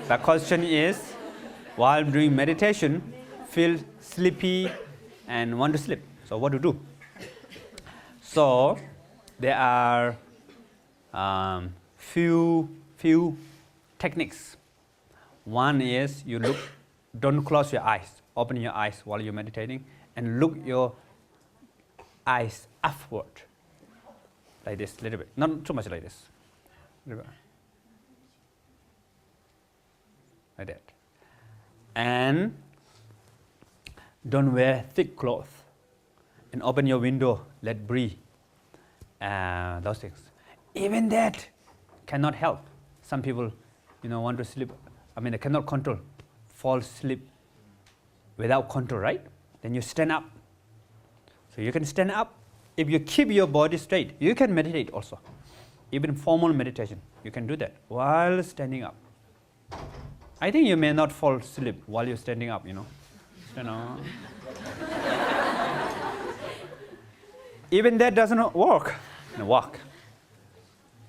the question is, while doing meditation, feel sleepy and want to sleep. So what to do? So there are few techniques. One is you look, don't close your eyes. Open your eyes while you're meditating and look your eyes upward. Like this, a little bit. Not too much like this. Like that. And don't wear thick clothes. And open your window, let breathe. Those things. Even that cannot help. Some people, want to sleep. They cannot control. Fall asleep without control, right? Then you stand up. So you can stand up. If you keep your body straight, you can meditate also. Even formal meditation, you can do that while standing up. I think you may not fall asleep while you're standing up, Stand up. Even that doesn't work. Walk.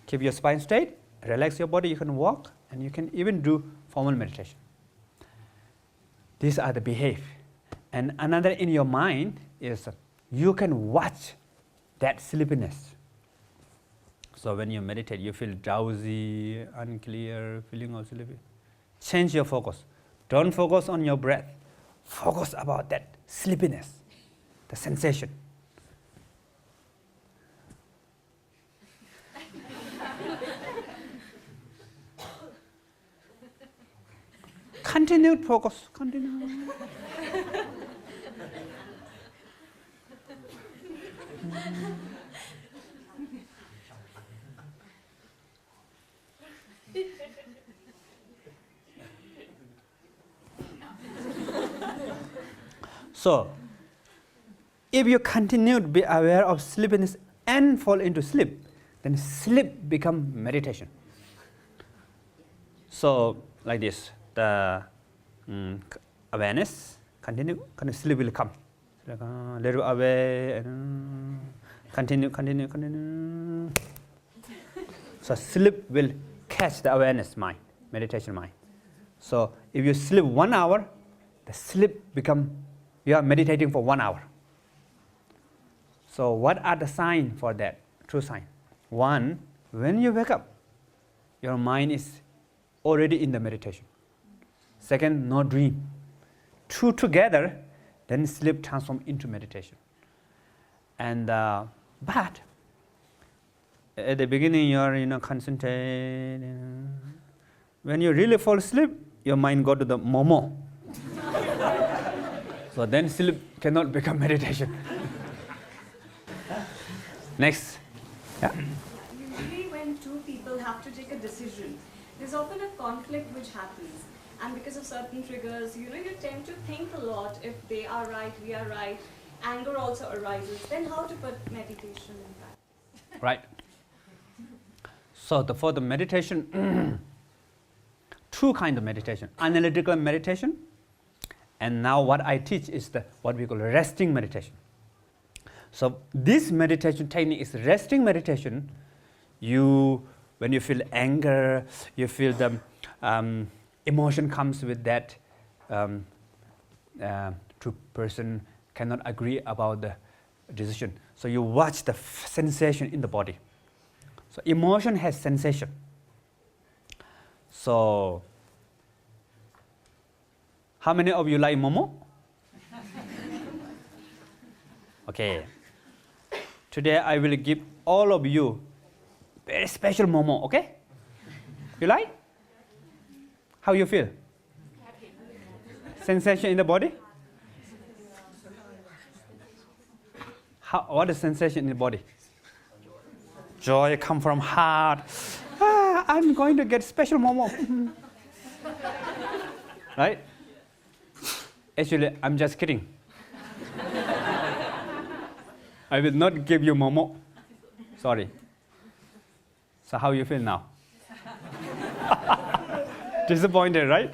Keep your spine straight, relax your body, you can walk, and you can even do formal meditation. These are the behavior. And another in your mind is you can watch that sleepiness. So when you meditate, you feel drowsy, unclear, feeling of sleepy. Change your focus. Don't focus on your breath. Focus about that sleepiness, the sensation. Continued focus. Continue. So, if you continue to be aware of sleepiness and fall into sleep, then sleep become meditation. So, like this, the awareness continue, sleep will come. Little away, and continue. So sleep will catch the awareness mind, meditation mind. So if you sleep 1 hour, the sleep become, you are meditating for 1 hour. So what are the signs for that? True sign. One, when you wake up, your mind is already in the meditation. Second, no dream. Two together, then sleep transforms into meditation. And but at the beginning, you are concentrating. When you really fall asleep, your mind go to the momo. So then sleep cannot become meditation. Next. Yeah. Usually when two people have to take a decision, there's often a conflict which happens. And because of certain triggers, you tend to think a lot. If they are right, we are right. Anger also arises. Then how to put meditation in practice? Right. So for the meditation, two kinds of meditation. Analytical meditation, and now what I teach is what we call resting meditation. So this meditation technique is resting meditation. When you feel anger, you feel the emotion comes with that. Two person cannot agree about the decision. So you watch the sensation in the body. So emotion has sensation. So how many of you like momo? Okay. Today I will give all of you very special momo, okay? You like? How you feel? Sensation in the body? What is sensation in the body? Joy come from heart. I'm going to get special momo. Right? Actually, I'm just kidding. I will not give you momo. Sorry. So how you feel now? Disappointed, right?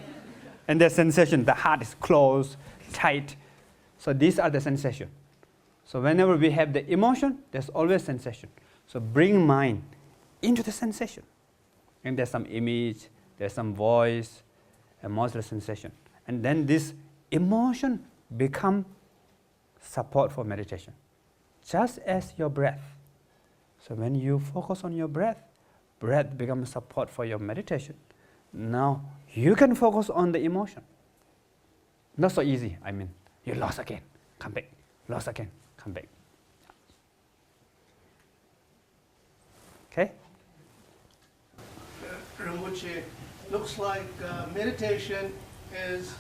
And the sensation, the heart is closed, tight. So these are the sensations. So whenever we have the emotion, there's always sensation. So bring mind into the sensation. And there's some image, there's some voice, and mostly sensation. And then this emotion become support for meditation. Just as your breath. So when you focus on your breath, breath becomes support for your meditation. Now you can focus on the emotion. Not so easy. You lost again, come back. Lost again, come back. Okay? Rinpoche, looks like meditation is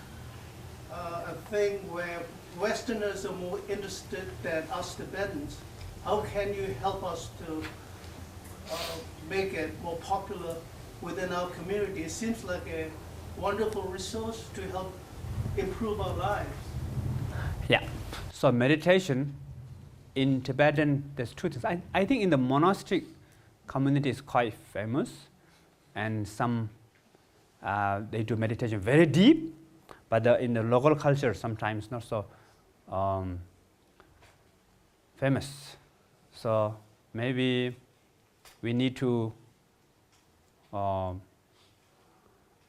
a thing where Westerners are more interested than us Tibetans. How can you help us to make it more popular within our community? It seems like a wonderful resource to help improve our lives. Yeah. So meditation in Tibetan, there's two things. I think in the monastic community is quite famous, and some they do meditation very deep, but in the local culture sometimes not so famous. So maybe we need to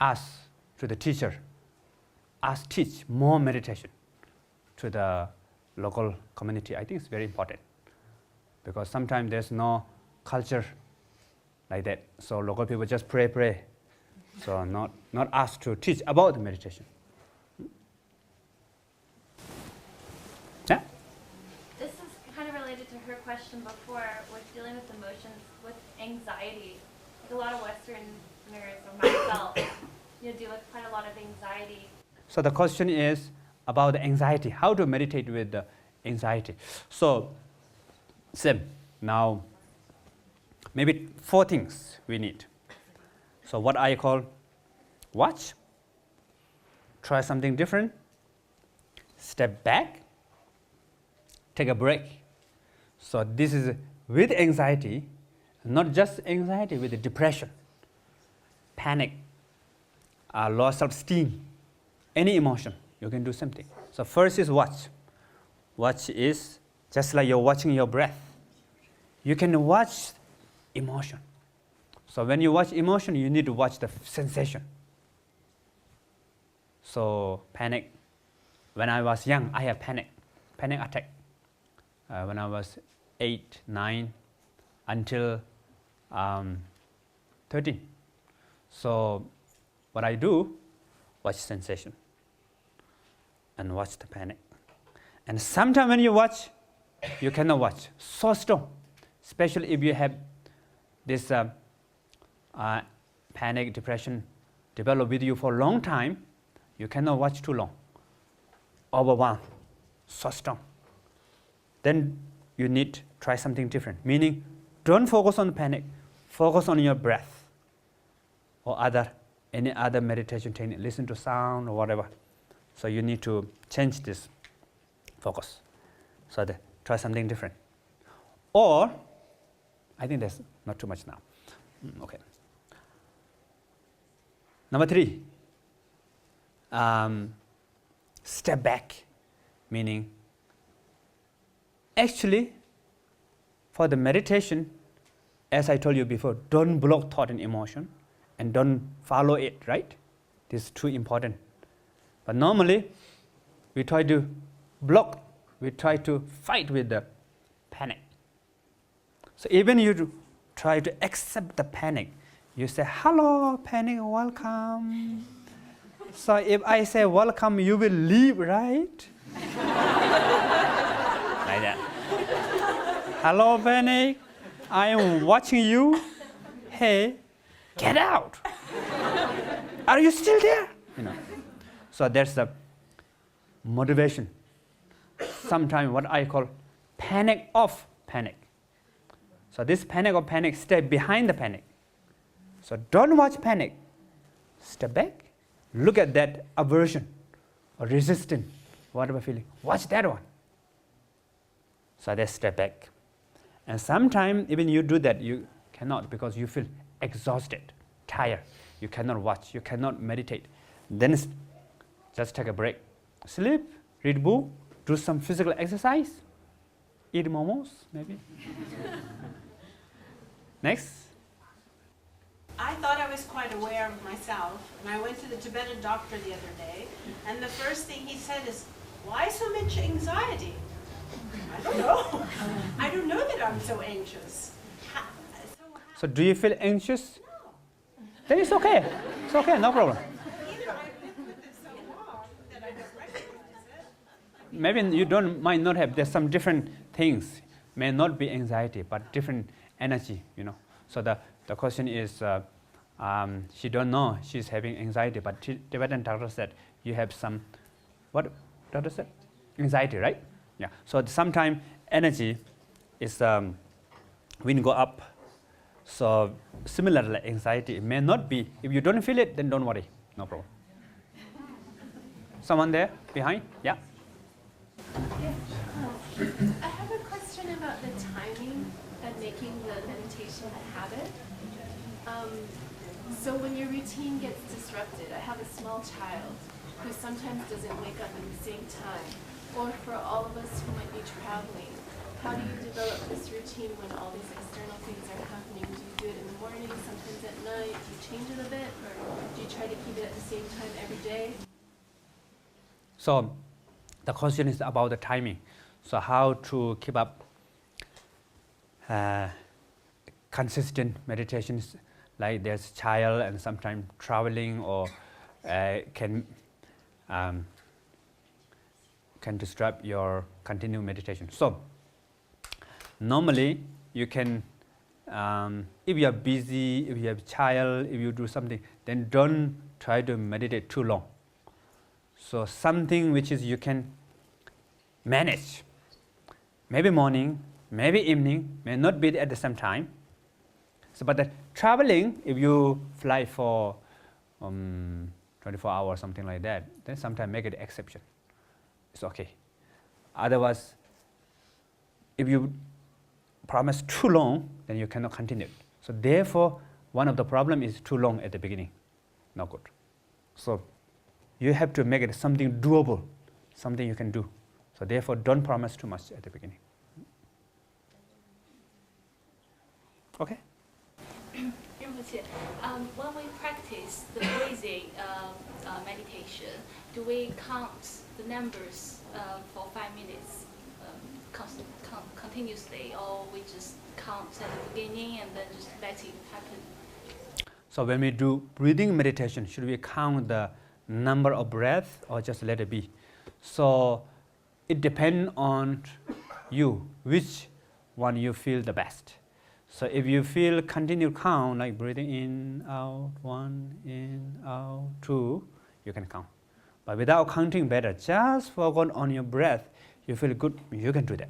ask to the teacher, teach more meditation to the local community. I think it's very important because sometimes there's no culture like that. So local people just pray. So not asked to teach about the meditation. Yeah? This is kind of related to her question before with dealing with emotions, with anxiety. Like a lot of Westerners or myself, deal with quite a lot of anxiety. So the question is about the anxiety, how to meditate with the anxiety. So same, now maybe 4 things we need. So what I call watch, try something different, step back, take a break. So this is with anxiety, not just anxiety, with the depression, panic, low self-esteem, any emotion, you can do something. So first is watch. Watch is just like you're watching your breath. You can watch emotion. So when you watch emotion, you need to watch the sensation. So panic. When I was young, I had panic attack. When I was 8, 9, until 13. So what I do, watch sensation and watch the panic. And sometimes when you watch, you cannot watch. So strong, especially if you have this panic, depression develop with you for a long time, you cannot watch too long. Overwhelmed, so strong. Then you need to try something different. Meaning, don't focus on the panic, focus on your breath or any other meditation technique. Listen to sound or whatever. So you need to change this focus. So try something different. Or, I think that's not too much now. Okay. Number 3, step back, meaning actually for the meditation, as I told you before, don't block thought and emotion and don't follow it, right? This is too important. But normally we try to block, we try to fight with the panic. So even you try to accept the panic, you say, hello, panic, welcome. So if I say welcome, you will leave, right? Like that. Hello, panic, I am watching you. Hey, get out. Are you still there? So there's the motivation. Sometimes what I call panic of panic. So this panic of panic, stay behind the panic. So don't watch panic. Step back. Look at that aversion or resistance, whatever feeling. Watch that one. So they step back. And sometimes even you do that, you cannot because you feel exhausted, tired. You cannot watch, you cannot meditate. Then just take a break. Sleep, read book, do some physical exercise, eat momos, maybe. Next. I thought I was quite aware of myself, and I went to the Tibetan doctor the other day, and the first thing he said is, why so much anxiety? I don't know. I don't know that I'm so anxious. So do you feel anxious? No. Then it's okay. It's okay, no problem. Either I've lived with this so long that I don't recognize it. Maybe you might not have, there's some different things. May not be anxiety, but different energy, So the question is, she don't know she's having anxiety, but Tibetan doctor said you have some, what doctor said? Anxiety, right? Yeah. So sometimes energy is wind go up. So similarly, anxiety may not be. If you don't feel it, then don't worry, no problem. Someone there behind? Yeah. I have a question about the timing and making the meditation a habit. So when your routine gets disrupted, I have a small child who sometimes doesn't wake up at the same time, or for all of us who might be traveling, how do you develop this routine when all these external things are happening? Do you do it in the morning, sometimes at night? Do you change it a bit, or do you try to keep it at the same time every day? So the question is about the timing. So how to keep up consistent meditations, like there's child and sometimes traveling or can disrupt your continued meditation. So normally you can, if you are busy, if you have child, if you do something, then don't try to meditate too long. So something which is you can manage. Maybe morning, maybe evening, may not be at the same time. So, but the traveling, if you fly for 24 hours, something like that, then sometimes make it exception. It's okay. Otherwise, if you promise too long, then you cannot continue. So therefore, one of the problem is too long at the beginning. Not good. So you have to make it something doable, something you can do. So therefore, don't promise too much at the beginning. Okay? When we practice the breathing meditation, do we count the numbers for 5 minutes continuously, or we just count at the beginning and then just let it happen? So when we do breathing meditation, should we count the number of breaths or just let it be? So it depends on you, which one you feel the best. So if you feel continued count, like breathing in, out, 1, in, out, 2, you can count. But without counting better, just focus on your breath, you feel good, you can do that.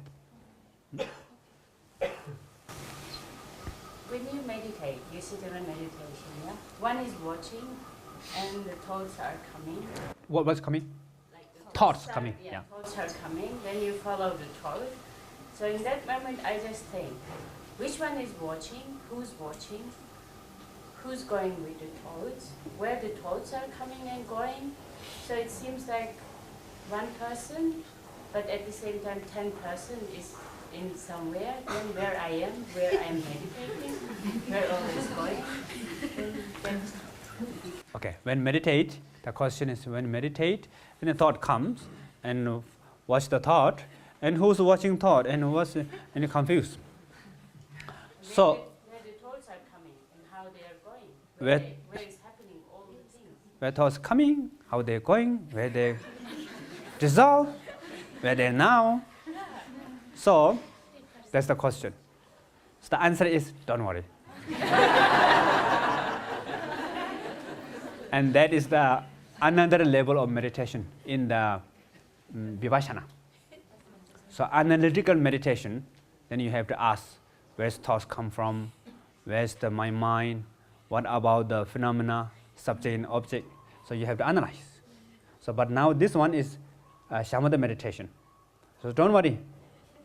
When you meditate, you sit in a meditation, yeah? One is watching and the thoughts are coming. What's coming? Like the Thoughts coming, yeah. Thoughts are coming, then you follow the thought. So in that moment, I just think, which one is watching, who's going with the thoughts, where the thoughts are coming and going. So it seems like one person, but at the same time 10 person is in somewhere, then where I am meditating, where all is going. Okay, when meditate, the question is when meditate, when a thought comes, and watch the thought, and who's watching thought, and you're confused. So, where the thoughts are coming and how they are going, where is happening all the things. Where thoughts coming, how they're going, where they dissolve, where they're now. So, that's the question. So the answer is, don't worry. And that is the another level of meditation in the Vipassana. So analytical meditation, then you have to ask, where's thoughts come from? Where's my mind? What about the phenomena, subject and object? So you have to analyze. So, but now this one is shamatha meditation. So don't worry,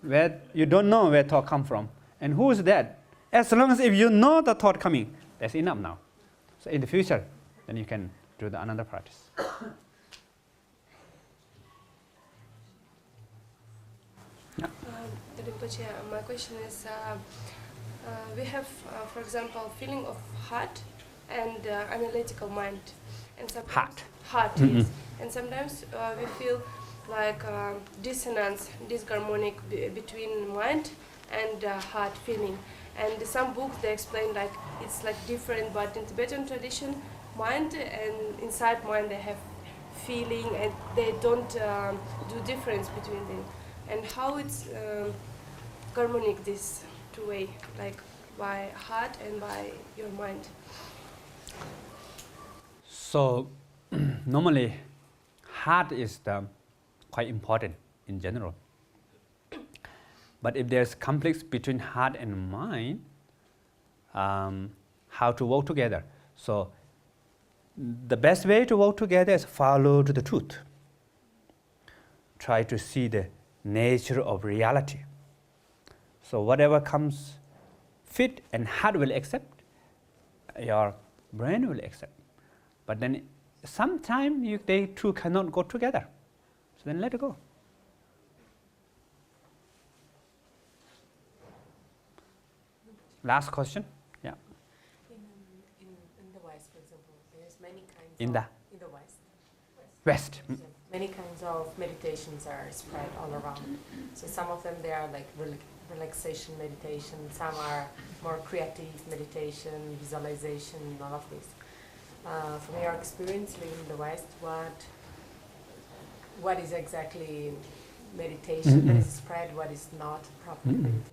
where you don't know where thought come from and who is that. As long as if you know the thought coming, that's enough now. So in the future, then you can do the another practice. Rinpoche, my question is, we have, for example, feeling of heart and analytical mind. And Heart. Heart, yes. And sometimes we feel like dissonance, disharmonic between mind and heart feeling. And some books they explain like it's like different, but in Tibetan tradition, mind and inside mind they have feeling and they don't do difference between them. And how it's harmonic this two way, like by heart and by your mind. So normally heart is quite important in general. But if there's conflicts between heart and mind, how to work together? So the best way to work together is follow to the truth. Try to see the nature of reality. So whatever comes fit and heart will accept, your brain will accept. But then sometimes they two cannot go together. So then let it go. Last question. Yeah. In the West, for example, there's many kinds In the West. West. Yeah. Many kinds of meditations are spread all around. So some of them they are like relaxation meditation, some are more creative meditation, visualization, and all of this. From your experience living in the West, what is exactly meditation that is spread, what is not proper meditation?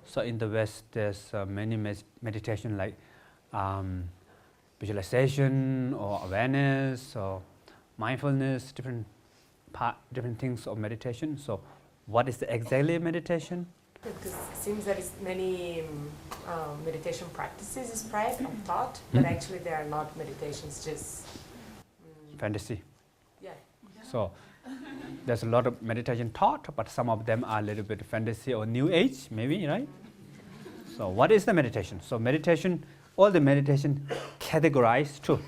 So in the West, there's many meditation like visualization or awareness or mindfulness, different things of meditation. So what is exactly meditation? Because it seems that many meditation practices spread of thought, but actually they are not meditations, just fantasy. Yeah. So there's a lot of meditation taught, but some of them are a little bit fantasy or new age, maybe, right? So what is the meditation? So meditation, all the meditation categorized to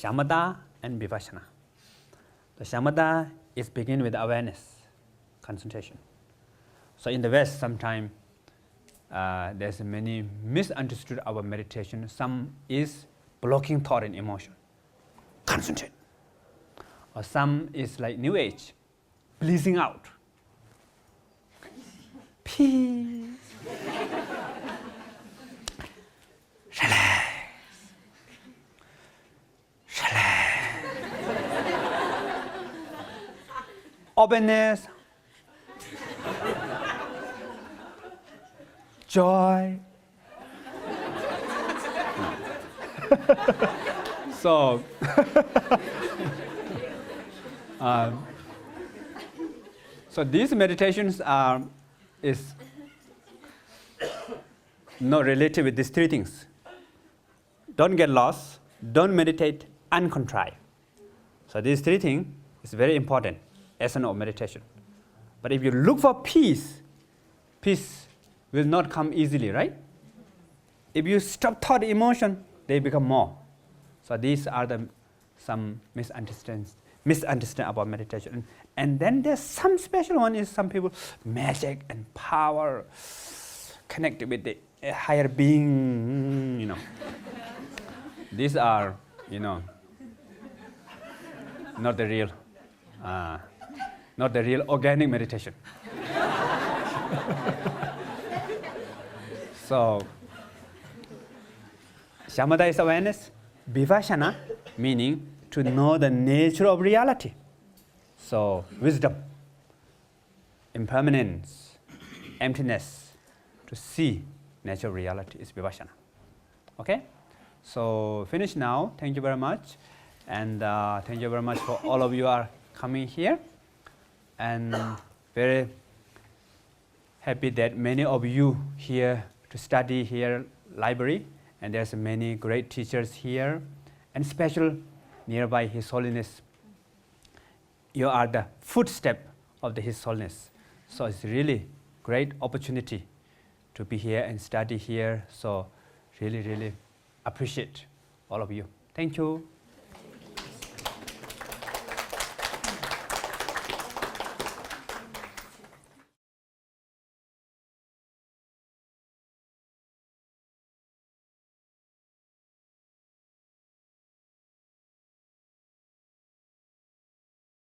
shamatha and vipassana. The shamatha is begin with awareness, concentration. So in the West, sometimes there's many misunderstood about meditation. Some is blocking thought and emotion, concentrate. Or some is like New Age, pleasing out. Peace. Relax. Relax. Openness. Joy. So, so these meditations is not related with these three things. Don't get lost, don't meditate, uncontrived. So these three things is very important, essence of meditation. But if you look for peace, peace will not come easily, right? If you stop thought, emotion, they become more. So these are some misunderstandings about meditation. And then there's some special one is some people, magic and power, connected with the higher being, you know. These are, you know, not the real organic meditation. So, shamatha is awareness, vipassana meaning to know the nature of reality. So, wisdom, impermanence, emptiness, to see nature of reality is vipassana. Okay? So, finish now. Thank you very much. And thank you very much for all of you are coming here. And very happy that many of you here to study here, library. And there's many great teachers here. And special nearby His Holiness. You are the footstep of the His Holiness. So it's really great opportunity to be here and study here. So really, really appreciate all of you. Thank you.